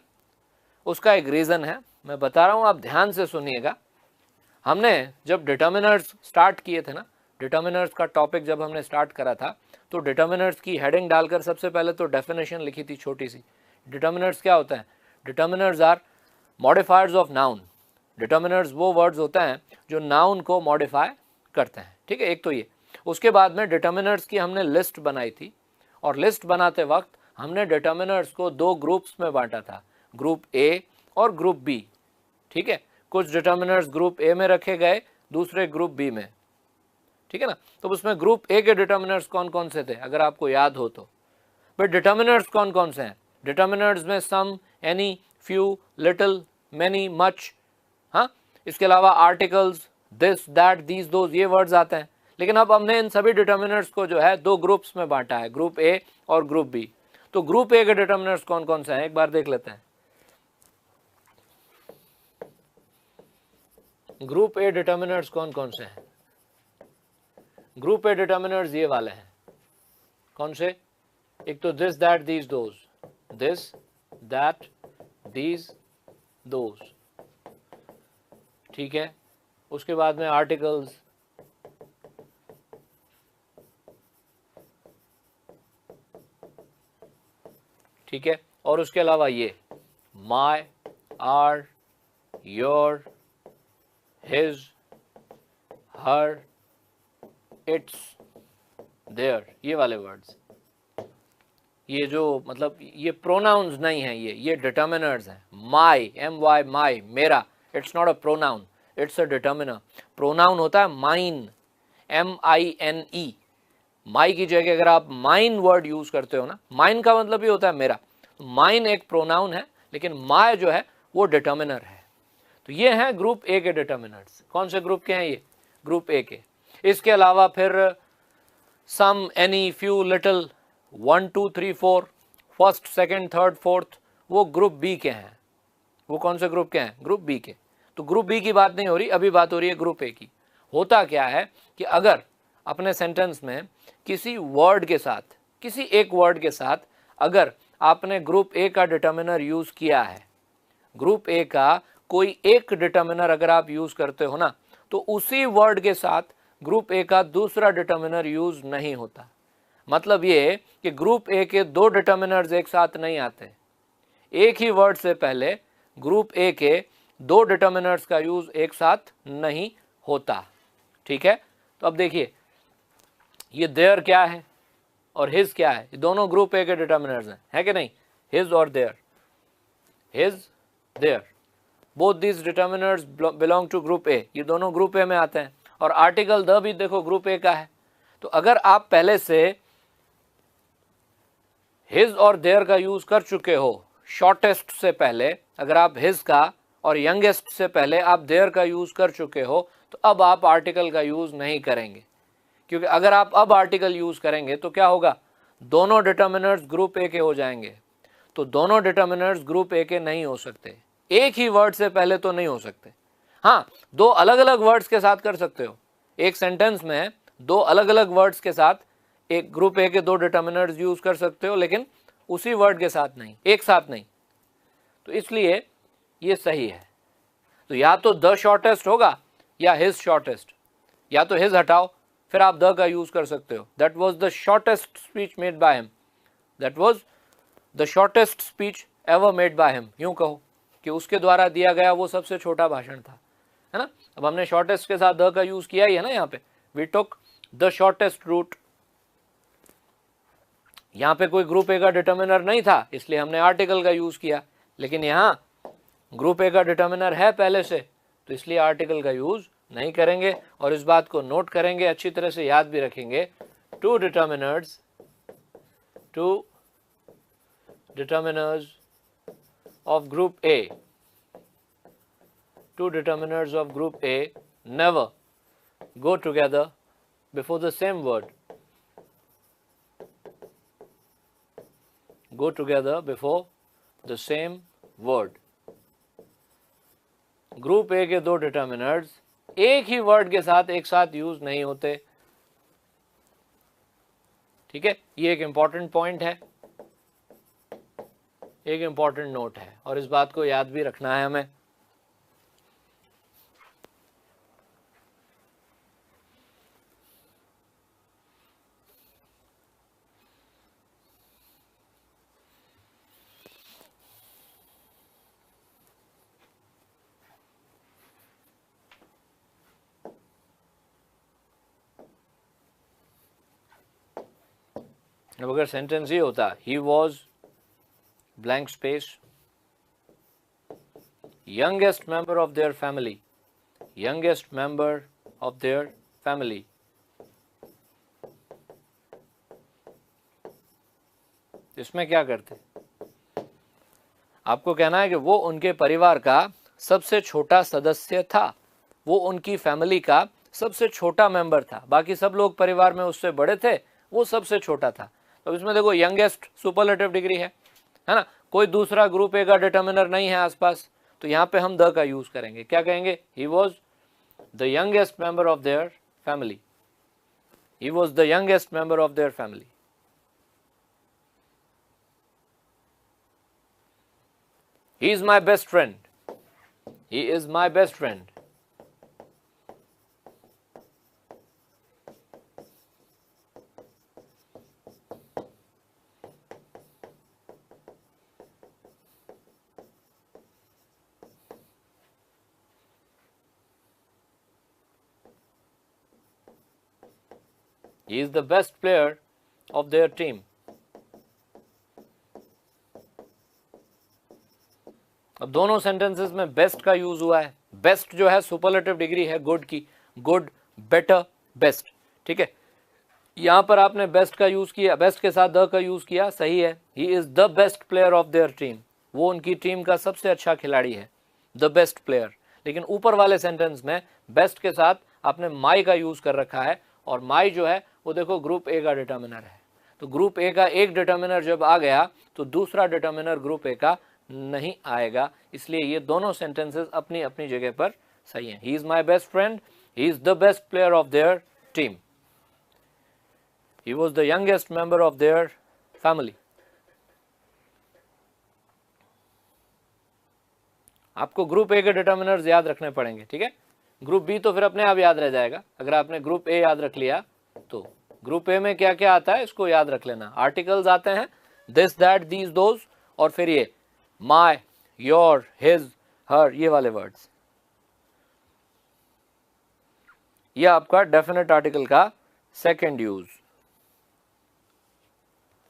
उसका एक रीजन है, मैं बता रहा हूं, आप ध्यान से सुनिएगा. हमने जब डिटर्मिनर्स स्टार्ट किए थे ना, डिटर्मिनर्स का टॉपिक जब हमने स्टार्ट करा था तो डिटर्मिनर्स की हेडिंग डालकर सबसे पहले तो डेफिनेशन लिखी थी छोटी सी. डिटर्मिनर्स क्या होता है? Determiners are modifiers of noun. Determiners वो वर्ड्स होते हैं जो नाउन को मॉडिफाई करते हैं, ठीक है. एक तो ये. उसके बाद में डिटर्मिनर्स की हमने लिस्ट बनाई थी और लिस्ट बनाते वक्त हमने डिटर्मिनर्स को दो ग्रुप्स में बांटा था, ग्रुप ए और ग्रुप बी, ठीक है. कुछ डिटर्मिनर्स ग्रुप ए में रखे गए, दूसरे ग्रुप बी में, ठीक है ना. तो उसमें ग्रुप ए के डिटर्मिनर्स कौन कौन से थे अगर आपको याद हो तो? बट डिटर्मिनर्स कौन कौन से हैं? डिटर्मिनर्स में some, any, few, little, many, much, हाँ. इसके अलावा articles, this, that, these, those, ये वर्ड्स आते हैं. लेकिन अब हमने इन सभी डिटर्मिनर्स को जो है दो ग्रुप्स में बांटा है, ग्रुप ए और ग्रुप बी. तो ग्रुप ए के डिटर्मिनर्स कौन कौन से हैं एक बार देख लेते हैं. ग्रुप ए डिटर्मिनर्स कौन कौन से हैं? ग्रुप ए डिटर्मिनर्स ये वाले हैं. कौन से? एक तो this, that, these, those, this, that, these, those, ठीक है. उसके बाद में आर्टिकल्स, ठीक है. और उसके अलावा ये my, our, your, his, her, its, their, ये वाले वर्ड्स. ये जो मतलब ये प्रोनाउंस नहीं है, ये डिटर्मिनर्स हैं. माई, एम वाई, माई, मेरा, it's not a pronoun, it's a determiner. Pronoun होता है mine, M I N E. My की जगह अगर आप माइन वर्ड यूज करते हो ना, माइन का मतलब ही होता है मेरा. माइन एक प्रोनाउन है लेकिन माय जो है वो डिटर्मिनर है. तो ये हैं ग्रुप ए के डिटर्मिनर्स. कौन से ग्रुप के हैं ये? ग्रुप ए के. इसके अलावा फिर some, any, few, little, 1, 2, 3, 4, first, second, third, fourth, वो ग्रुप बी के हैं. वो कौन से ग्रुप के हैं? ग्रुप बी के. तो ग्रुप बी की बात नहीं हो रही, अभी बात हो रही है ग्रुप ए की. होता क्या है कि अगर अपने सेंटेंस में किसी वर्ड के साथ, किसी एक वर्ड के साथ अगर आपने ग्रुप ए का डिटर्मिनर यूज किया है, ग्रुप ए का कोई एक डिटर्मिनर अगर आप यूज करते हो ना, तो उसी वर्ड के साथ ग्रुप ए का दूसरा डिटर्मिनर यूज नहीं होता. मतलब ये कि ग्रुप ए के दो डिटर्मिनर्स एक साथ नहीं आते. एक ही वर्ड से पहले ग्रुप ए के दो डिटर्मिनर्स का यूज एक साथ नहीं होता। ठीक है, तो अब देखिए ये देयर क्या है और हिज क्या है, ये दोनों ग्रुप ए के डिटर्मिनर्स हैं, है कि नहीं, हिज और their, his their, both this determiners belong to group A, ये दोनों ग्रुप ए में आते हैं। और आर्टिकल द भी देखो ग्रुप ए का है। तो अगर आप पहले से हिज और देयर का यूज कर चुके हो शॉर्टेस्ट से पहले, अगर आप हिज का और यंगेस्ट से पहले आप देयर का यूज कर चुके हो, तो अब आप आर्टिकल का यूज नहीं करेंगे, क्योंकि अगर आप अब आर्टिकल यूज करेंगे तो क्या होगा, दोनों डिटर्मिनर्स ग्रुप ए के हो जाएंगे। तो दोनों डिटर्मिनर्स ग्रुप ए के नहीं हो सकते, एक ही वर्ड से पहले तो नहीं हो सकते। हाँ, दो अलग अलग वर्ड्स के साथ कर सकते हो, एक सेंटेंस में दो अलग अलग वर्ड्स के साथ एक ग्रुप ए के दो डिटर्मिनर्स यूज कर सकते हो, लेकिन उसी वर्ड के साथ नहीं, एक साथ नहीं। तो इसलिए ये सही है। तो या तो द शॉर्टेस्ट होगा या हिज शॉर्टेस्ट, या तो हिज हटाओ फिर आप द का यूज कर सकते हो। That was the shortest speech made by him, that was the shortest speech ever made by him, यूं कहो कि उसके द्वारा दिया गया वो सबसे छोटा भाषण था, है ना। अब हमने शॉर्टेस्ट के साथ द का यूज किया ही है ना, यहाँ पे we took the shortest route. यहाँ पे कोई ग्रुप ए का डिटर्मिनर नहीं था इसलिए हमने आर्टिकल का यूज किया, लेकिन यहाँ ग्रुप ए का डिटर्मिनर है पहले से, तो इसलिए आर्टिकल का यूज नहीं करेंगे। और इस बात को नोट करेंगे, अच्छी तरह से याद भी रखेंगे, two determiners of group A, two determiners of group A never go together before the same word. Go together before the same word. Group A के दो डिटर्मिनर्स एक ही वर्ड के साथ एक साथ यूज नहीं होते। ठीक है, ये एक इंपॉर्टेंट पॉइंट है, एक इंपॉर्टेंट नोट है, और इस बात को याद भी रखना है हमें। अब अगर सेंटेंस ये होता, he was blank space youngest member of their family, youngest member of their family, इसमें क्या करते, आपको कहना है कि वो उनके परिवार का सबसे छोटा सदस्य था, वो उनकी फैमिली का सबसे छोटा मेंबर था, बाकी सब लोग परिवार में उससे बड़े थे, वो सबसे छोटा था। तो इसमें देखो यंगेस्ट सुपरलेटिव डिग्री है ना, कोई दूसरा ग्रुप ए का डिटर्मिनर नहीं है आसपास, तो यहाँ पे हम द का यूज करेंगे, क्या कहेंगे, he was the youngest member of their family, he was the youngest member of their family. He is my best friend, he is my best friend. He is the best player of their team. अब दोनों सेंटेंसेस में बेस्ट का यूज हुआ है। बेस्ट जो है सुपरलेटिव डिग्री है गुड की, गुड, बेटर, बेस्ट। ठीक है, यहां पर आपने बेस्ट का यूज किया, बेस्ट के साथ द का यूज किया, सही है। ही is the best player of their team, वो उनकी टीम का सबसे अच्छा खिलाड़ी है, द बेस्ट प्लेयर। लेकिन ऊपर वाले सेंटेंस में बेस्ट के साथ आपने माई का यूज कर रखा है, और माई जो है वो देखो ग्रुप ए का डिटर्मिनर है। तो ग्रुप ए का एक डिटर्मिनर जब आ गया तो दूसरा डिटर्मिनर ग्रुप ए का नहीं आएगा, इसलिए ये दोनों सेंटेंसेस अपनी अपनी जगह पर सही हैं। He is my best friend, he is the best player of their team, he was the youngest member of their family. आपको ग्रुप ए के डिटर्मिनर्स याद रखने पड़ेंगे, ठीक है। ग्रुप बी तो फिर अपने आप याद रह जाएगा, अगर आपने ग्रुप ए याद रख लिया तो ग्रुप ए में क्या क्या आता है इसको याद रख लेना। आर्टिकल्स आते हैं, दिस, दैट, दीज, दोज, और फिर ये माय, योर, हिज, हर, ये वाले वर्ड्स। यह आपका डेफिनेट आर्टिकल का सेकंड यूज।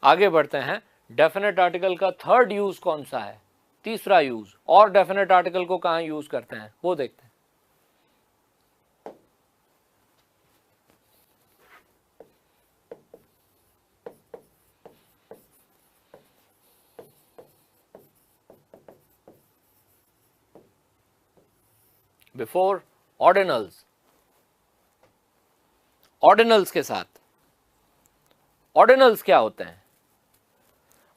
आगे बढ़ते हैं, डेफिनेट आर्टिकल का थर्ड यूज कौन सा है, तीसरा यूज, और डेफिनेट आर्टिकल को कहां यूज करते हैं वो देखते हैं। बिफोर ऑर्डिनल्स, ऑर्डिनल्स के साथ, ऑर्डिनल्स क्या होते हैं?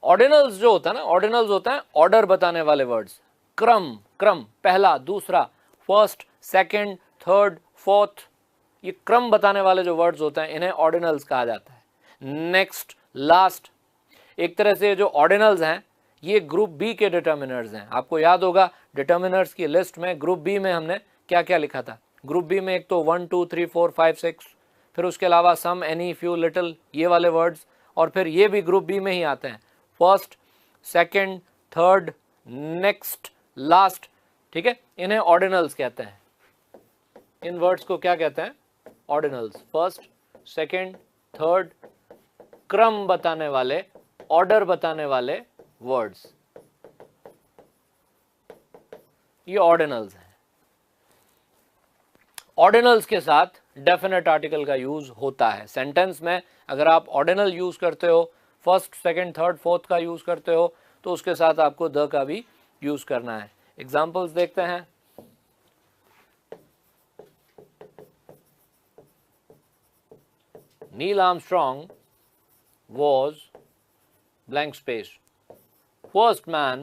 ऑर्डिनल्स जो होता है ना, ऑर्डिनल्स होता है ऑर्डर बताने वाले वर्ड्स, क्रम, क्रम, पहला, दूसरा, फर्स्ट, सेकंड, थर्ड, फोर्थ, ये क्रम बताने वाले जो वर्ड्स होते हैं इन्हें ऑर्डिनल्स कहा जाता है। नेक्स्ट, लास्ट, एक तरह से जो ऑर्डिनल्स हैं ये ग्रुप बी के डिटर्मिनर्स हैं। आपको याद होगा डिटर्मिनर्स की लिस्ट में ग्रुप बी में हमने क्या क्या लिखा था। ग्रुप बी में एक तो 1 2 3 4 5 6, फिर उसके अलावा सम, एनी, फ्यू, लिटिल, ये वाले वर्ड्स, और फिर ये भी ग्रुप बी में ही आते हैं, first, second, third, next, last. ठीक है, इन्हें ऑर्डिनल्स कहते हैं। इन वर्ड्स को क्या कहते हैं? ऑर्डिनल्स। फर्स्ट, सेकंड, थर्ड, क्रम बताने वाले, ऑर्डर बताने वाले वर्ड्स, ये ऑर्डिनल्स हैं। ऑर्डिनल्स के साथ डेफिनेट आर्टिकल का यूज होता है सेंटेंस में। अगर आप ऑर्डिनल यूज करते हो, फर्स्ट, सेकंड, थर्ड, फोर्थ का यूज करते हो, तो उसके साथ आपको द का भी यूज करना है। एग्जांपल्स देखते हैं। Neil Armstrong was blank space first man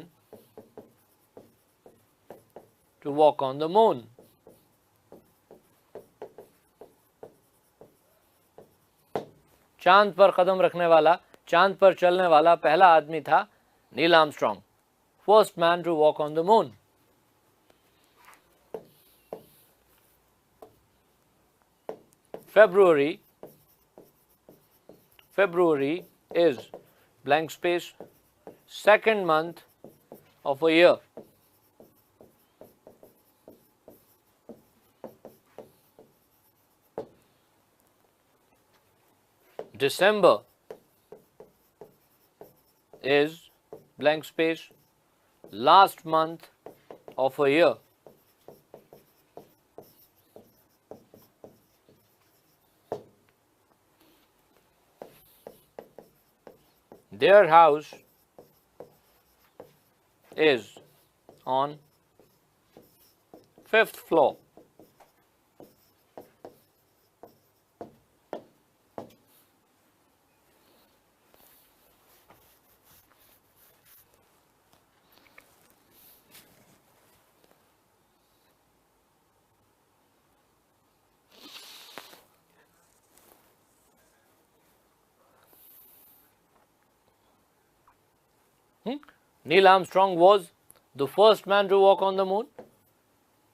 to walk on the moon. चांद पर कदम रखने वाला, चांद पर चलने वाला पहला आदमी था Neil Armstrong, first man to walk on the moon. February is blank space second month of a year. December is blank space last month of a year. Their house is on 5th floor. Neil Armstrong was the first man to walk on the moon.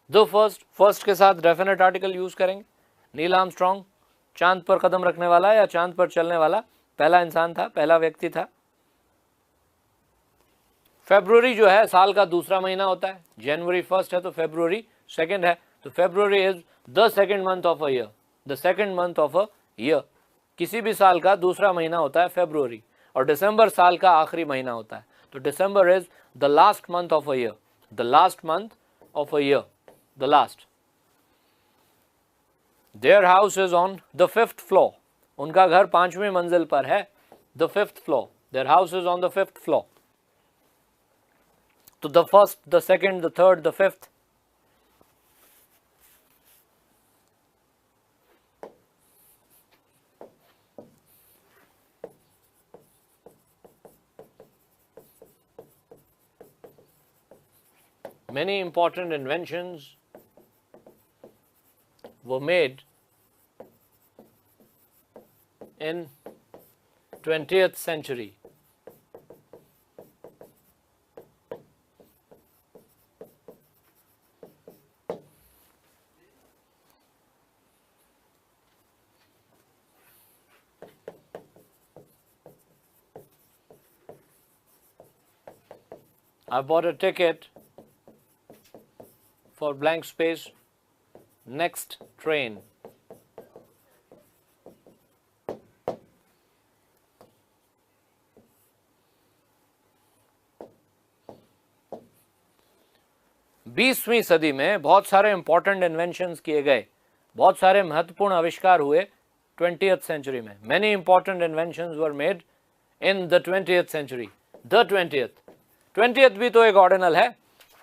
The first के साथ डेफिनेट आर्टिकल यूज करेंगे। नील आर्मस्ट्रॉन्ग चांद पर कदम रखने वाला या चांद पर चलने वाला पहला इंसान था, पहला व्यक्ति था। फरवरी जो है साल का दूसरा महीना होता है। जनवरी फर्स्ट है तो फरवरी सेकंड है, तो February is the second month of a year. The second month of a year, किसी भी साल का दूसरा महीना होता है फरवरी, और दिसंबर साल का आखिरी महीना होता है, तो December is the last month of a year. The last month of a year, the last. Their house is on the 5th floor, उनका घर 5वीं मंजिल पर है। The 5th floor, their house is on the 5th floor. तो the first, the second, the third, the 5th, many important inventions were made in 20th century. I bought a ticket for blank space next train 20वीं सदी में बहुत सारे इंपॉर्टेंट इन्वेंशंस किए गए, बहुत सारे महत्वपूर्ण आविष्कार हुए 20th सेंचुरी में. Many important inventions were made in the 20th century. The 20th भी तो एक ऑर्डिनल है.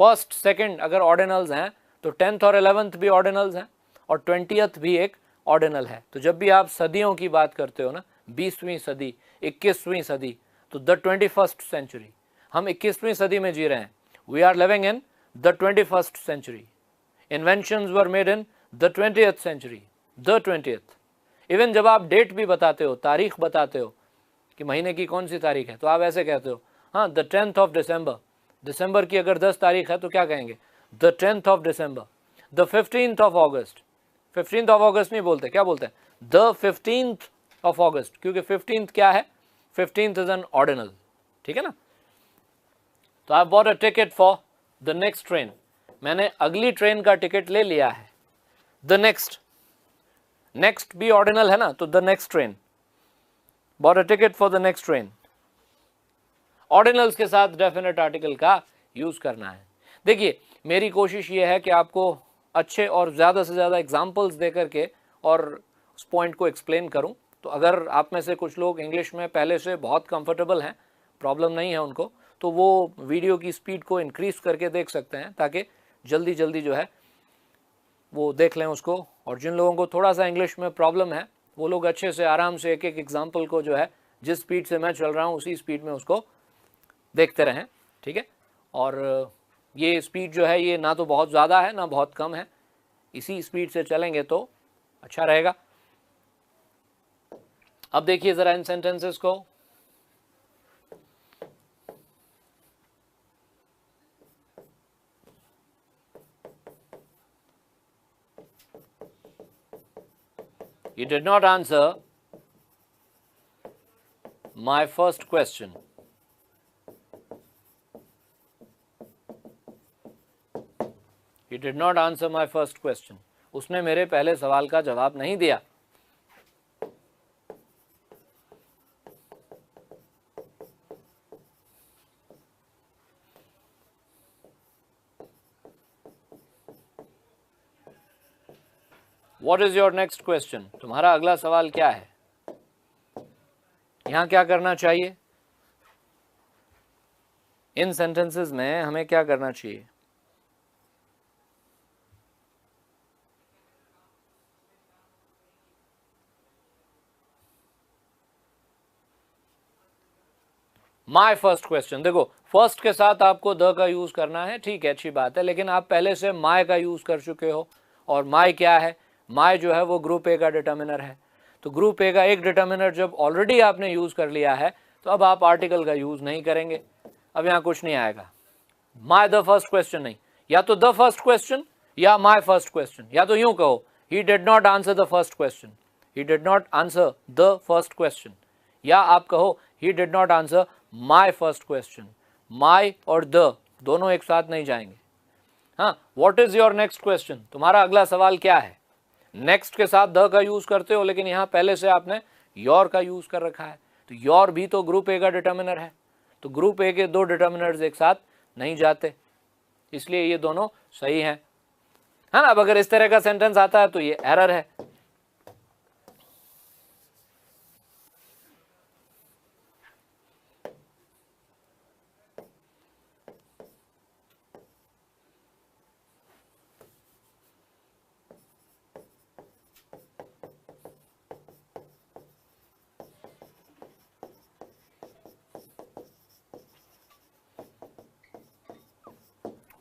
फर्स्ट सेकंड अगर ऑर्डिनल्स हैं तो 10th और 11th भी ऑर्डिनल्स हैं और 20th भी एक ऑर्डिनल है. तो जब भी आप सदियों की बात करते हो ना, 20वीं सदी, 21वीं सदी, तो द 21st सेंचुरी, हम 21वीं सदी में जी रहे हैं. We are living in the 21st century. Inventions were made in the 20th century, the 20th. Even जब आप डेट भी बताते हो, तारीख बताते हो कि महीने की कौन सी तारीख है, तो आप ऐसे कहते हो, हाँ द 10th ऑफ दिसंबर. दिसंबर की अगर 10 तारीख है तो क्या कहेंगे, the 10th of December. The 15th of August, 15th of August नहीं बोलते, क्या बोलते हैं, द 15th ऑफ ऑगस्ट, क्योंकि 15th क्या है, 15th इज एन ऑर्डिनल. ठीक है ना. तो I bought a ticket for the next train. मैंने अगली ट्रेन का टिकट ले लिया है. द नेक्स्ट भी ऑर्डिनल है ना, तो the next train. Bought a ticket for the next train. Ordinals के साथ डेफिनेट आर्टिकल का यूज करना है. देखिए मेरी कोशिश ये है कि आपको अच्छे और ज़्यादा से ज़्यादा एग्जाम्पल्स दे करके और उस पॉइंट को एक्सप्लेन करूं. तो अगर आप में से कुछ लोग इंग्लिश में पहले से बहुत कंफर्टेबल हैं, प्रॉब्लम नहीं है उनको, तो वो वीडियो की स्पीड को इंक्रीज करके देख सकते हैं ताकि जल्दी जल्दी जो है वो देख लें उसको. और जिन लोगों को थोड़ा सा इंग्लिश में प्रॉब्लम है वो लोग अच्छे से आराम से एक एक एग्जाम्पल को जो है जिस स्पीड से मैं चल रहा हूँ उसी स्पीड में उसको देखते रहें. ठीक है. और ये स्पीड जो है ये ना तो बहुत ज़्यादा है ना बहुत कम है, इसी स्पीड से चलेंगे तो अच्छा रहेगा. अब देखिए ज़रा इन सेंटेंसेस को. You did not answer my first question. He did not answer my first question. उसने मेरे पहले सवाल का जवाब नहीं दिया. What is your next question? तुम्हारा अगला सवाल क्या है? यहां क्या करना चाहिए? इन सेंटेंसेस में हमें क्या करना चाहिए? माई फर्स्ट क्वेश्चन. देखो फर्स्ट के साथ आपको द का यूज करना है, ठीक है, अच्छी बात है, लेकिन आप पहले से माई का यूज कर चुके हो. और माई क्या है, माई जो है वो ग्रुप ए का डिटर्मिनर है. तो ग्रुप ए का एक डिटर्मिनर जब ऑलरेडी आपने यूज कर लिया है तो अब आप आर्टिकल का यूज नहीं करेंगे. अब यहाँ कुछ नहीं आएगा. माई द फर्स्ट क्वेश्चन नहीं, या तो द फर्स्ट क्वेश्चन या माई फर्स्ट क्वेश्चन, या तो यूं कहो he did not answer the first question, he did not answer the first question, या आप कहो he did not answer my first question. My और द दोनों एक साथ नहीं जाएंगे. हाँ, what is your next question, तुम्हारा अगला सवाल क्या है. नेक्स्ट के साथ द का यूज करते हो, लेकिन यहाँ पहले से आपने योर का यूज कर रखा है. तो योर भी तो ग्रुप ए का डिटर्मिनर है. तो ग्रुप ए के दो डिटर्मिनर्स एक साथ नहीं जाते, इसलिए ये दोनों सही हैं. है ना. अब अगर इस तरह का सेंटेंस आता है तो ये एरर है.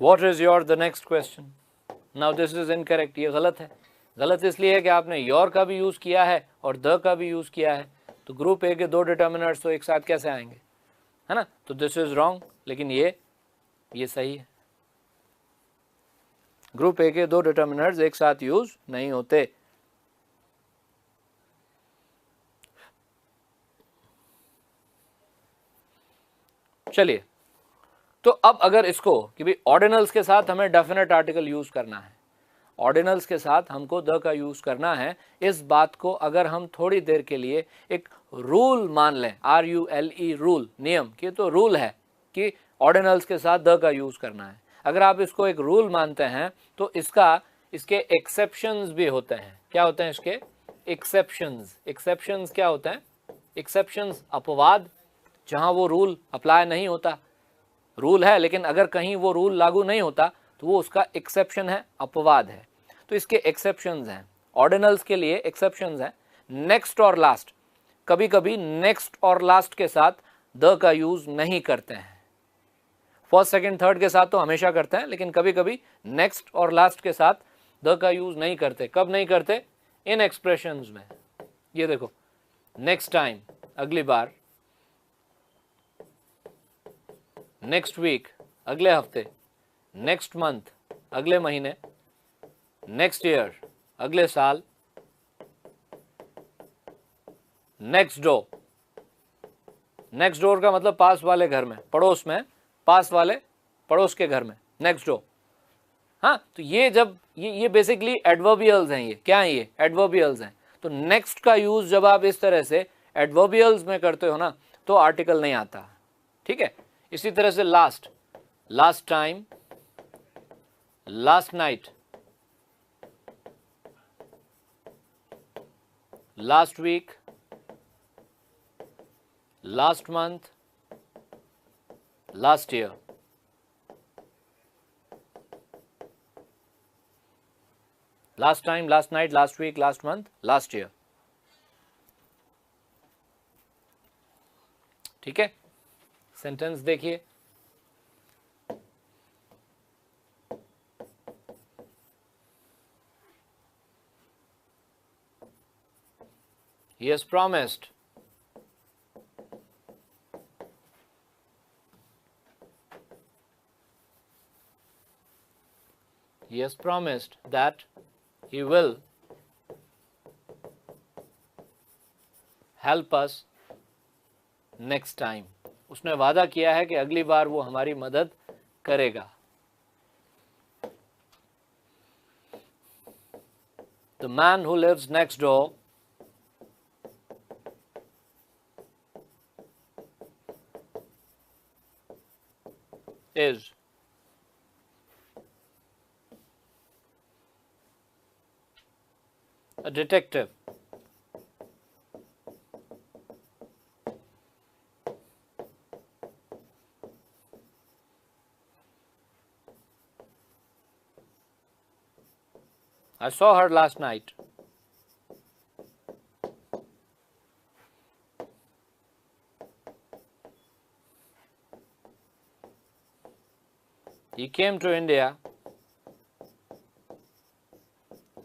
What is your the next question? Now this is incorrect. ये गलत है. गलत इसलिए है कि आपने योर का भी यूज किया है और द का भी यूज किया है. तो ग्रुप ए के दो डिटर्मिनर्स तो एक साथ कैसे आएंगे, है ना. तो दिस इज रॉन्ग, लेकिन ये सही है. ग्रुप ए के दो डिटर्मिनर्स एक साथ यूज नहीं होते. चलिए, तो अब अगर इसको कि भाई ऑर्डिनल्स के साथ हमें डेफिनेट आर्टिकल यूज करना है, ऑर्डिनल्स के साथ हमको द का यूज करना है, इस बात को अगर हम थोड़ी देर के लिए एक रूल मान लें, RULE रूल, नियम, कि तो रूल है कि ऑर्डिनल्स के साथ द का यूज करना है. अगर आप इसको एक रूल मानते हैं तो इसके एक्सेप्शंस भी होते हैं। क्या होते हैं इसके एक्सेप्शंस? एक्सेप्शंस क्या होते हैं? एक्सेप्शंस अपवाद, जहां वो रूल अप्लाई नहीं होता। रूल है लेकिन अगर कहीं वो रूल लागू नहीं होता तो वो उसका एक्सेप्शन है, अपवाद है। तो इसके एक्सेप्शंस हैं। ऑर्डिनल्स के लिए एक्सेप्शंस हैं। नेक्स्ट और लास्ट, कभी कभी नेक्स्ट और लास्ट के साथ द का यूज नहीं करते हैं। फर्स्ट सेकंड थर्ड के साथ तो हमेशा करते हैं, लेकिन कभी कभी नेक्स्ट और लास्ट के साथ द का यूज नहीं करते। कब नहीं करते? इन एक्सप्रेशंस में। ये देखो, नेक्स्ट टाइम अगली बार, नेक्स्ट वीक अगले हफ्ते, नेक्स्ट मंथ अगले महीने, नेक्स्ट ईयर अगले साल, नेक्स्ट डोर। नेक्स्ट डोर का मतलब पास वाले घर में, पड़ोस में, पास वाले पड़ोस के घर में, नेक्स्ट डोर। हाँ, तो ये जब ये बेसिकली एडवर्बियल्स हैं। ये क्या है? ये एडवर्बियल्स हैं। तो नेक्स्ट का यूज जब आप इस तरह से एडवर्बियल्स में करते हो ना, तो आर्टिकल नहीं आता। ठीक है। इसी तरह से last, last time, last night, last week, last month, last year. Last time, last night, last week, last month, last year. ठीक है। सेंटेंस देखिए, he has promised that he will help us next time. उसने वादा किया है कि अगली बार वो हमारी मदद करेगा। The man who lives next door is a detective. I saw her last night. He came to India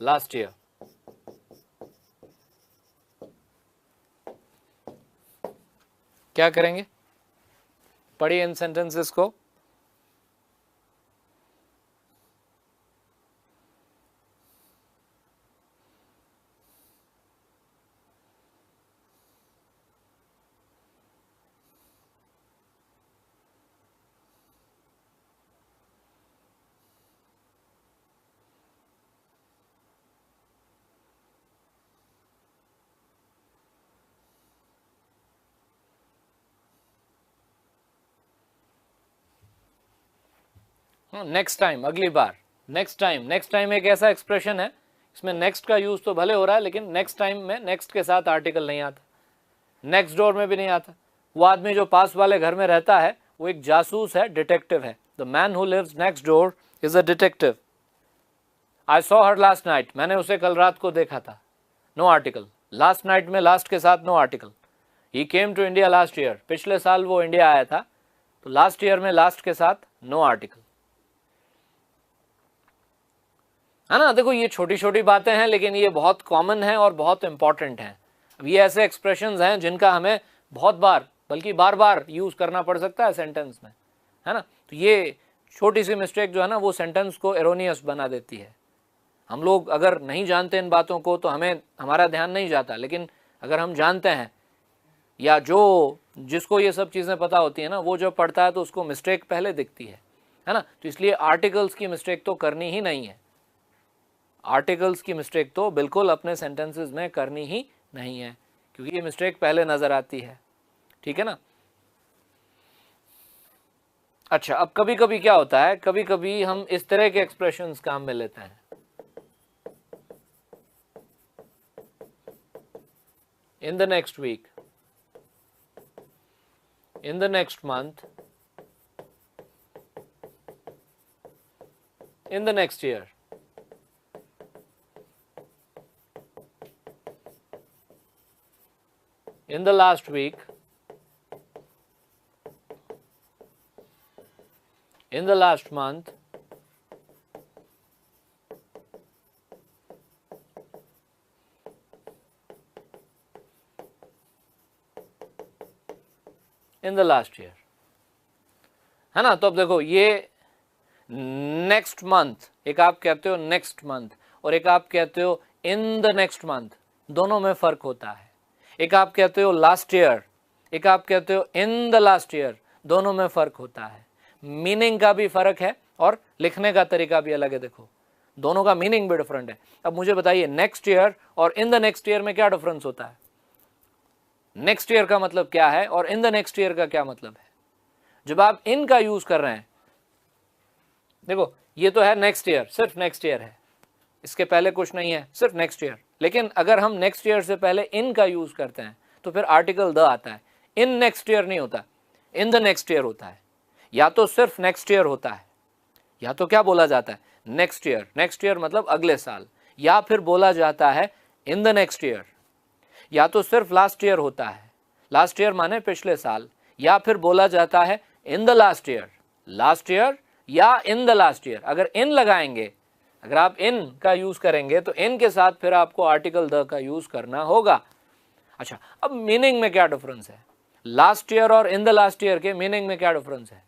last year. क्या करेंगे? पढ़िए इन सेंटेंसेस को। नेक्स्ट टाइम, अगली बार। नेक्स्ट टाइम एक ऐसा एक्सप्रेशन है, इसमें नेक्स्ट का यूज तो भले हो रहा है, लेकिन नेक्स्ट टाइम में नेक्स्ट के साथ आर्टिकल नहीं आता। नेक्स्ट डोर में भी नहीं आता। वो आदमी जो पास वाले घर में रहता है वो एक जासूस है, डिटेक्टिव है। The man who lives next door is a detective. I saw her last night, मैंने उसे कल रात को देखा था। No article. लास्ट नाइट में लास्ट के साथ no article. He came to India last year, पिछले साल वो इंडिया आया था, तो लास्ट ईयर में लास्ट के साथ नो आर्टिकल। है ना? देखो, ये छोटी छोटी बातें हैं, लेकिन ये बहुत कॉमन है और बहुत इंपॉर्टेंट हैं। अब ये ऐसे एक्सप्रेशंस हैं जिनका हमें बहुत बार, बल्कि बार बार यूज करना पड़ सकता है सेंटेंस में, है ना? तो ये छोटी सी मिस्टेक जो है ना, वो सेंटेंस को एरोनियस बना देती है। हम लोग अगर नहीं जानते इन बातों को तो हमारा ध्यान नहीं जाता, लेकिन अगर हम जानते हैं, या जिसको ये सब चीज़ें पता होती है ना, वो जब पढ़ता है तो उसको मिस्टेक पहले दिखती है ना? तो इसलिए आर्टिकल्स की मिस्टेक तो करनी ही नहीं है। आर्टिकल्स की मिस्टेक तो बिल्कुल अपने सेंटेंसेस में करनी ही नहीं है, क्योंकि ये मिस्टेक पहले नज़र आती है। ठीक है ना? अच्छा, अब कभी कभी क्या होता है, कभी कभी हम इस तरह के एक्सप्रेशंस काम में लेते हैं, in the next week, in the next month, in the next year. in the last week, in the last month, in the last year, है ना। तो अब देखो ये नेक्स्ट मंथ, एक आप कहते हो नेक्स्ट मंथ और एक आप कहते हो इन द नेक्स्ट मंथ, दोनों में फर्क होता है। एक आप कहते हो लास्ट ईयर, एक आप कहते हो इन द लास्ट ईयर, दोनों में फर्क होता है। मीनिंग का भी फर्क है और लिखने का तरीका भी अलग है। देखो दोनों का मीनिंग भी डिफरेंट है। अब मुझे बताइए नेक्स्ट ईयर और इन द नेक्स्ट ईयर में क्या डिफरेंस होता है? नेक्स्ट ईयर का मतलब क्या है और इन द नेक्स्ट ईयर का क्या मतलब है? जब आप इन का यूज कर रहे हैं, देखो ये तो है नेक्स्ट ईयर, सिर्फ नेक्स्ट ईयर है, इसके पहले कुछ नहीं है, सिर्फ नेक्स्ट ईयर। लेकिन अगर हम नेक्स्ट ईयर से पहले इन का यूज करते हैं तो फिर आर्टिकल द आता है। इन नेक्स्ट ईयर नहीं होता, इन द नेक्स्ट ईयर होता है। या तो सिर्फ नेक्स्ट ईयर होता है, या तो क्या बोला जाता है नेक्स्ट ईयर, नेक्स्ट ईयर मतलब अगले साल, या फिर बोला जाता है इन द नेक्स्ट ईयर। या तो सिर्फ लास्ट ईयर होता है, लास्ट ईयर माने पिछले साल, या फिर बोला जाता है इन the last year, last year या इन द लास्ट ईयर। अगर इन लगाएंगे, अगर आप इन का यूज करेंगे तो इन के साथ फिर आपको आर्टिकल द का यूज करना होगा। अच्छा, अब मीनिंग में क्या डिफरेंस है? लास्ट ईयर और इन द लास्ट ईयर के मीनिंग में क्या डिफरेंस है?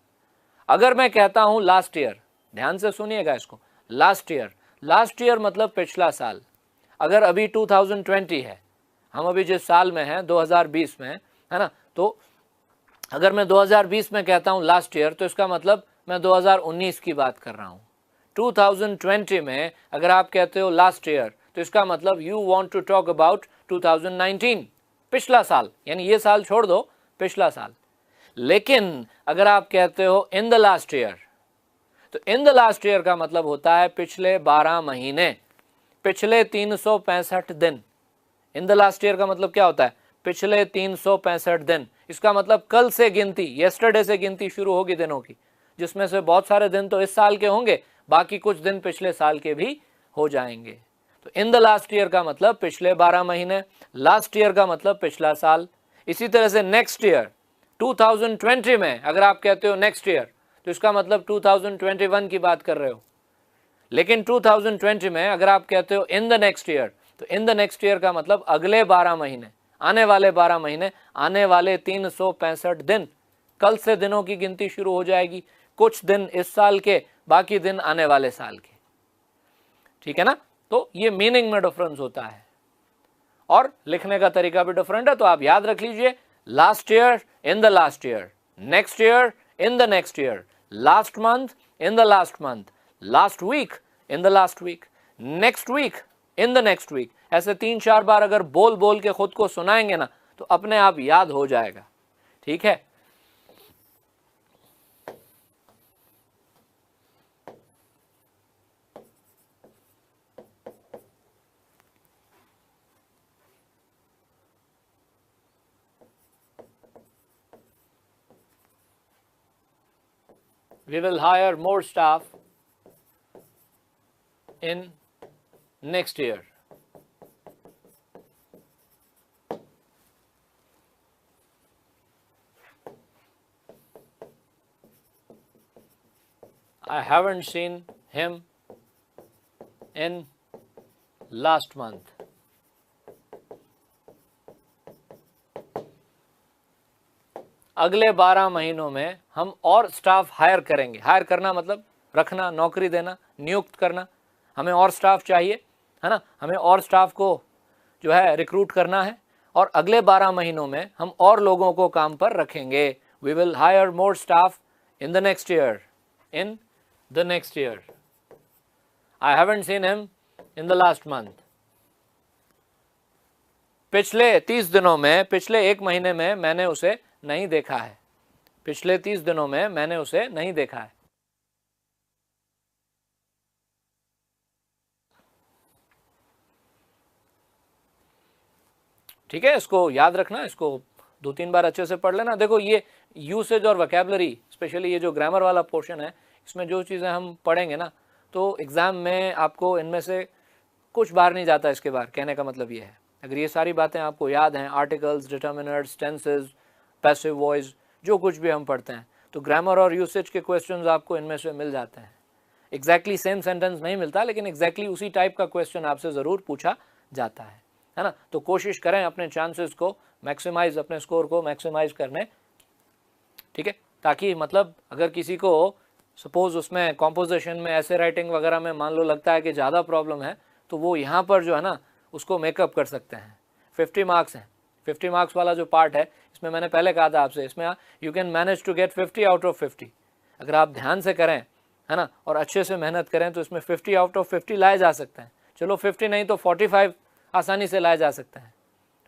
अगर मैं कहता हूं लास्ट ईयर, ध्यान से सुनिएगा इसको, लास्ट ईयर, लास्ट ईयर मतलब पिछला साल। अगर अभी 2020 है, हम अभी जिस साल में हैं 2020 में है ना, तो अगर मैं 2020 में कहता हूं लास्ट ईयर तो इसका मतलब मैं 2019 की बात कर रहा हूं। 2020 में अगर आप कहते हो लास्ट ईयर तो इसका मतलब you want to talk about 2019, पिछला साल, यानी ये साल छोड़ दो, पिछला साल। लेकिन अगर आप कहते हो इन द लास्ट ईयर, तो इन द लास्ट ईयर का मतलब होता है पिछले 12 महीने, पिछले 365 दिन। इन द लास्ट ईयर का मतलब क्या होता है? पिछले 365 दिन। इसका मतलब कल से गिनती, येस्टरडे से गिनती शुरू होगी दिनों की, जिसमें से बहुत सारे दिन तो इस साल के होंगे, बाकी कुछ दिन पिछले साल के भी हो जाएंगे। तो इन द लास्ट ईयर का मतलब पिछले 12 महीने, लास्ट ईयर का मतलब पिछला साल। इसी तरह से नेक्स्ट ईयर, 2020 में अगर आप कहते हो नेक्स्ट ईयर तो इसका मतलब 2021 की बात कर रहे हो। लेकिन 2020 में अगर आप कहते हो इन द नेक्स्ट ईयर तो इन द नेक्स्ट ईयर का मतलब अगले 12 महीने, आने वाले 12 महीने, आने वाले 365 दिन। कल से दिनों की गिनती शुरू हो जाएगी, कुछ दिन इस साल के, बाकी दिन आने वाले साल के। ठीक है ना? तो ये मीनिंग में डिफरेंस होता है और लिखने का तरीका भी डिफरेंट है। तो आप याद रख लीजिए, last year in the last year, next year in the next year, last month in the last month, last week in the last week, next week in the next week. ऐसे 3-4 बार अगर बोल बोल के खुद को सुनाएंगे ना तो अपने आप याद हो जाएगा। ठीक है? We will hire more staff in next year. I haven't seen him in last month. अगले 12 महीनों में हम और स्टाफ हायर करेंगे। हायर करना मतलब रखना, नौकरी देना, नियुक्त करना। हमें और स्टाफ चाहिए, है ना, हमें और स्टाफ को जो है रिक्रूट करना है और अगले 12 महीनों में हम और लोगों को काम पर रखेंगे। We will hire more staff in the next year, in the next year. I haven't seen him in the last month. पिछले 30 दिनों में, पिछले 1 महीने में मैंने उसे नहीं देखा है। पिछले 30 दिनों में मैंने उसे नहीं देखा है। ठीक है, इसको याद रखना, इसको 2-3 बार अच्छे से पढ़ लेना। देखो ये यूसेज और वोकैबुलरी, स्पेशली ये जो ग्रामर वाला पोर्शन है, इसमें जो चीज़ें हम पढ़ेंगे ना, तो एग्ज़ाम में आपको इनमें से कुछ बाहर नहीं जाता। इसके बाहर कहने का मतलब ये है, अगर ये सारी बातें आपको याद हैं, articles, determiners, tenses, passive voice, जो कुछ भी हम पढ़ते हैं, तो ग्रामर और यूसेज के क्वेश्चंस आपको इनमें से मिल जाते हैं। एग्जैक्टली सेम सेंटेंस नहीं मिलता, लेकिन एग्जैक्टली उसी टाइप का क्वेश्चन आपसे ज़रूर पूछा जाता है ना। तो कोशिश करें अपने चांसेस को मैक्सिमाइज, अपने स्कोर को मैक्सिमाइज करने, ठीक है, ताकि मतलब अगर किसी को सपोज उसमें कॉम्पोजिशन में, ऐसे राइटिंग वगैरह में मान लो लगता है कि ज़्यादा प्रॉब्लम है, तो वो यहाँ पर जो है ना उसको मेकअप कर सकते हैं। 50 मार्क्स हैं, 50 मार्क्स वाला जो पार्ट है, इसमें मैंने पहले कहा था आपसे, इसमें you can manage to get 50 out of 50। अगर आप ध्यान से करें, है ना, और अच्छे से मेहनत करें, तो इसमें 50 आउट ऑफ 50 लाए जा सकते हैं। चलो 50 नहीं तो 45 आसानी से लाए जा सकते हैं,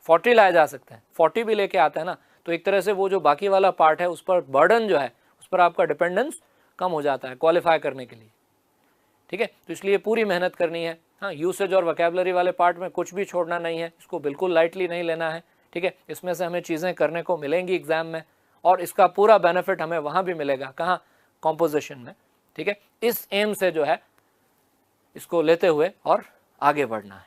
40 लाए जा सकते हैं, 40 भी लेके आते हैं ना, तो एक तरह से वो जो बाकी वाला पार्ट है उस पर बर्डन जो है, उस पर आपका डिपेंडेंस कम हो जाता है क्वालिफाई करने के लिए। ठीक है, तो इसलिए पूरी मेहनत करनी है। हाँ, यूसेज और वोकैबुलरी वाले पार्ट में कुछ भी छोड़ना नहीं है, इसको बिल्कुल लाइटली नहीं लेना है। ठीक है, इसमें से हमें चीज़ें करने को मिलेंगी एग्जाम में, और इसका पूरा बेनिफिट हमें वहाँ भी मिलेगा, कहाँ, कॉम्पोजिशन में। ठीक है, इस एम से जो है इसको लेते हुए और आगे बढ़ना है।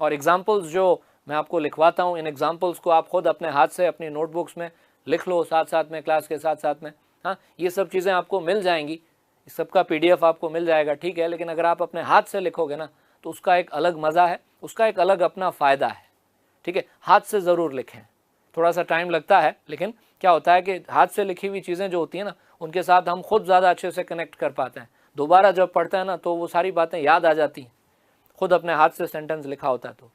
और एग्जाम्पल्स जो मैं आपको लिखवाता हूँ, इन एग्जाम्पल्स को आप खुद अपने हाथ से अपनी नोटबुक्स में लिख लो, साथ साथ में, क्लास के साथ साथ में। हाँ, ये सब चीज़ें आपको मिल जाएंगी, इस सब का PDF आपको मिल जाएगा, ठीक है, लेकिन अगर आप अपने हाथ से लिखोगे ना, तो उसका एक अलग मज़ा है, उसका एक अलग अपना फ़ायदा है। ठीक है, हाथ से ज़रूर लिखें, थोड़ा सा टाइम लगता है, लेकिन क्या होता है कि हाथ से लिखी हुई चीज़ें जो होती हैं ना, उनके साथ हम खुद ज़्यादा अच्छे से कनेक्ट कर पाते हैं। दोबारा जब पढ़ते हैं ना, तो वो सारी बातें याद आ जाती हैं, खुद अपने हाथ से सेंटेंस लिखा होता है तो।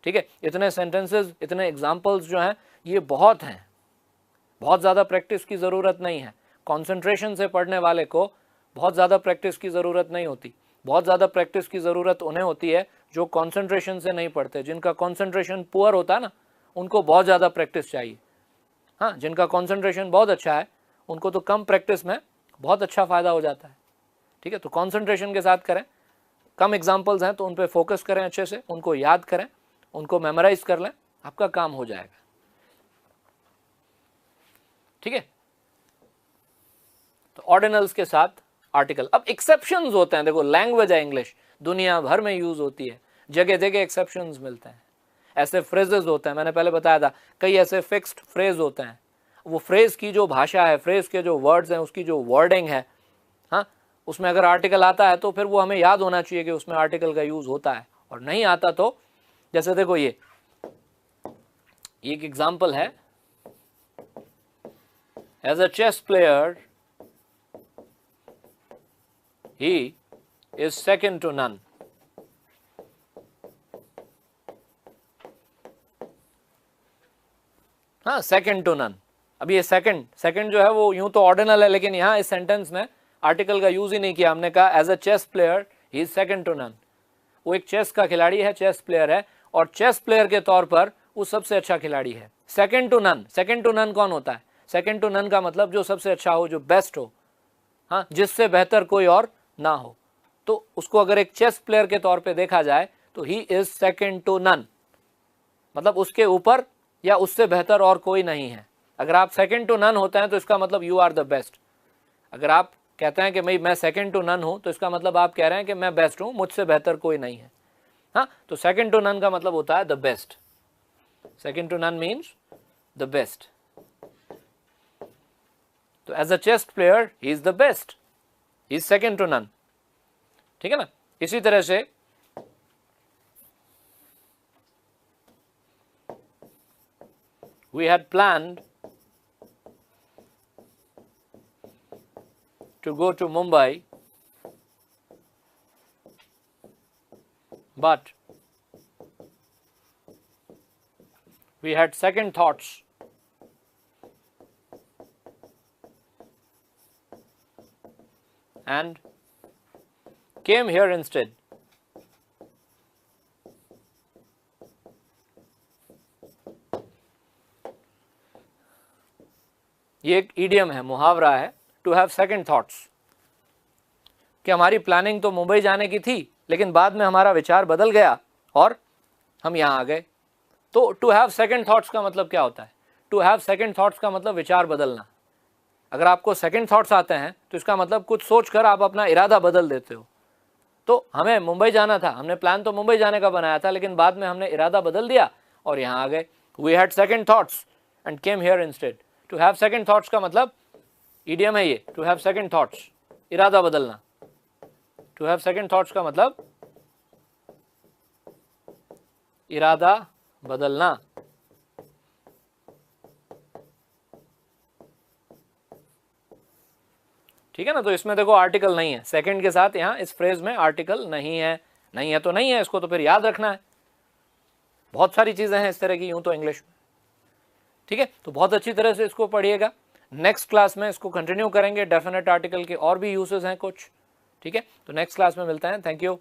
ठीक है, इतने सेंटेंसेस, इतने एग्जाम्पल्स जो हैं, ये बहुत हैं, बहुत ज़्यादा प्रैक्टिस की ज़रूरत नहीं है। कॉन्सेंट्रेशन से पढ़ने वाले को बहुत ज़्यादा प्रैक्टिस की ज़रूरत नहीं होती। बहुत ज़्यादा प्रैक्टिस की ज़रूरत उन्हें होती है जो कॉन्सेंट्रेशन से नहीं पढ़ते, जिनका कॉन्सेंट्रेशन पुअर होता है ना, उनको बहुत ज़्यादा प्रैक्टिस चाहिए। हाँ, जिनका कॉन्सेंट्रेशन बहुत अच्छा है, उनको तो कम प्रैक्टिस में बहुत अच्छा फ़ायदा हो जाता है। ठीक है, तो कॉन्सेंट्रेशन के साथ करें, कम एग्जाम्पल्स हैं तो उन पर फोकस करें, अच्छे से उनको याद करें, उनको मेमोराइज कर लें, आपका काम हो जाएगा। ठीक है, तो ऑर्डिनल्स के साथ आर्टिकल। अब एक्सेप्शंस होते हैं, देखो लैंग्वेज है इंग्लिश, दुनिया भर में यूज होती है, जगह जगह एक्सेप्शंस मिलते हैं। ऐसे फ्रेजेस होते हैं, मैंने पहले बताया था, कई ऐसे फिक्स्ड फ्रेज होते हैं, वो फ्रेज की जो भाषा है, फ्रेज के जो वर्ड्स हैं, उसकी जो वर्डिंग है, हाँ, उसमें अगर आर्टिकल आता है तो फिर वो हमें याद होना चाहिए कि उसमें आर्टिकल का यूज होता है, और नहीं आता तो, जैसे देखो ये एक एग्जाम्पल है, as a chess player he is second to none। हाँ, सेकंड टू नन। अब ये सेकंड जो है वो यूं तो ऑर्डिनल है, लेकिन यहाँ इस सेंटेंस में आर्टिकल का यूज ही नहीं किया हमने, कहा as a chess player he is second to none. वो एक चेस का खिलाड़ी है, चेस प्लेयर है, और चेस प्लेयर के तौर पर वो सबसे अच्छा खिलाड़ी है। Second to none, second to none कौन होता है? सेकंड टू नन का मतलब जो सबसे अच्छा हो, जो बेस्ट हो, हाँ, जिससे बेहतर कोई और ना हो। तो उसको अगर एक चेस प्लेयर के तौर पे देखा जाए तो he is second to none, मतलब उसके ऊपर या उससे बेहतर और कोई नहीं है। अगर आप सेकंड टू नन होते हैं तो इसका मतलब यू आर द बेस्ट। अगर आप कहते हैं कि मैं सेकंड टू नन हूं, तो इसका मतलब आप कह रहे हैं कि मैं बेस्ट हूं, मुझसे बेहतर कोई नहीं है। हाँ, तो सेकंड टू नन का मतलब होता है the best. Second to none means the best. तो as a chess player he is the best, he is second to none. ठीक है ना, इसी तरह से we had planned to go to Mumbai, but we had second thoughts and came here instead. ये एक ईडियम है, मुहावरा है, टू हैव सेकंड थॉट्स, कि हमारी प्लानिंग तो मुंबई जाने की थी लेकिन बाद में हमारा विचार बदल गया और हम यहाँ आ गए। तो टू हैव सेकंड थॉट्स का मतलब क्या होता है? टू हैव सेकंड थॉट्स का मतलब विचार बदलना। अगर आपको सेकंड थॉट्स आते हैं तो इसका मतलब कुछ सोचकर आप अपना इरादा बदल देते हो। तो हमें मुंबई जाना था, हमने प्लान तो मुंबई जाने का बनाया था, लेकिन बाद में हमने इरादा बदल दिया और यहाँ आ गए। We had second thoughts and came here instead. To have second thoughts का मतलब ईडियम है ये, टू हैव सेकंड थॉट्स, इरादा बदलना। टू हैव सेकंड थॉट्स का मतलब इरादा बदलना। ठीक है ना? तो इसमें देखो आर्टिकल नहीं है, सेकंड के साथ यहाँ इस फ्रेज में आर्टिकल नहीं है। नहीं है तो नहीं है, इसको तो फिर याद रखना है। बहुत सारी चीजें हैं इस तरह की यूं तो इंग्लिश में। ठीक है, तो बहुत अच्छी तरह से इसको पढ़िएगा। नेक्स्ट क्लास में इसको कंटिन्यू करेंगे। डेफिनेट आर्टिकल के और भी यूजेस हैं कुछ। ठीक है, तो नेक्स्ट क्लास में मिलते हैं। Thank you.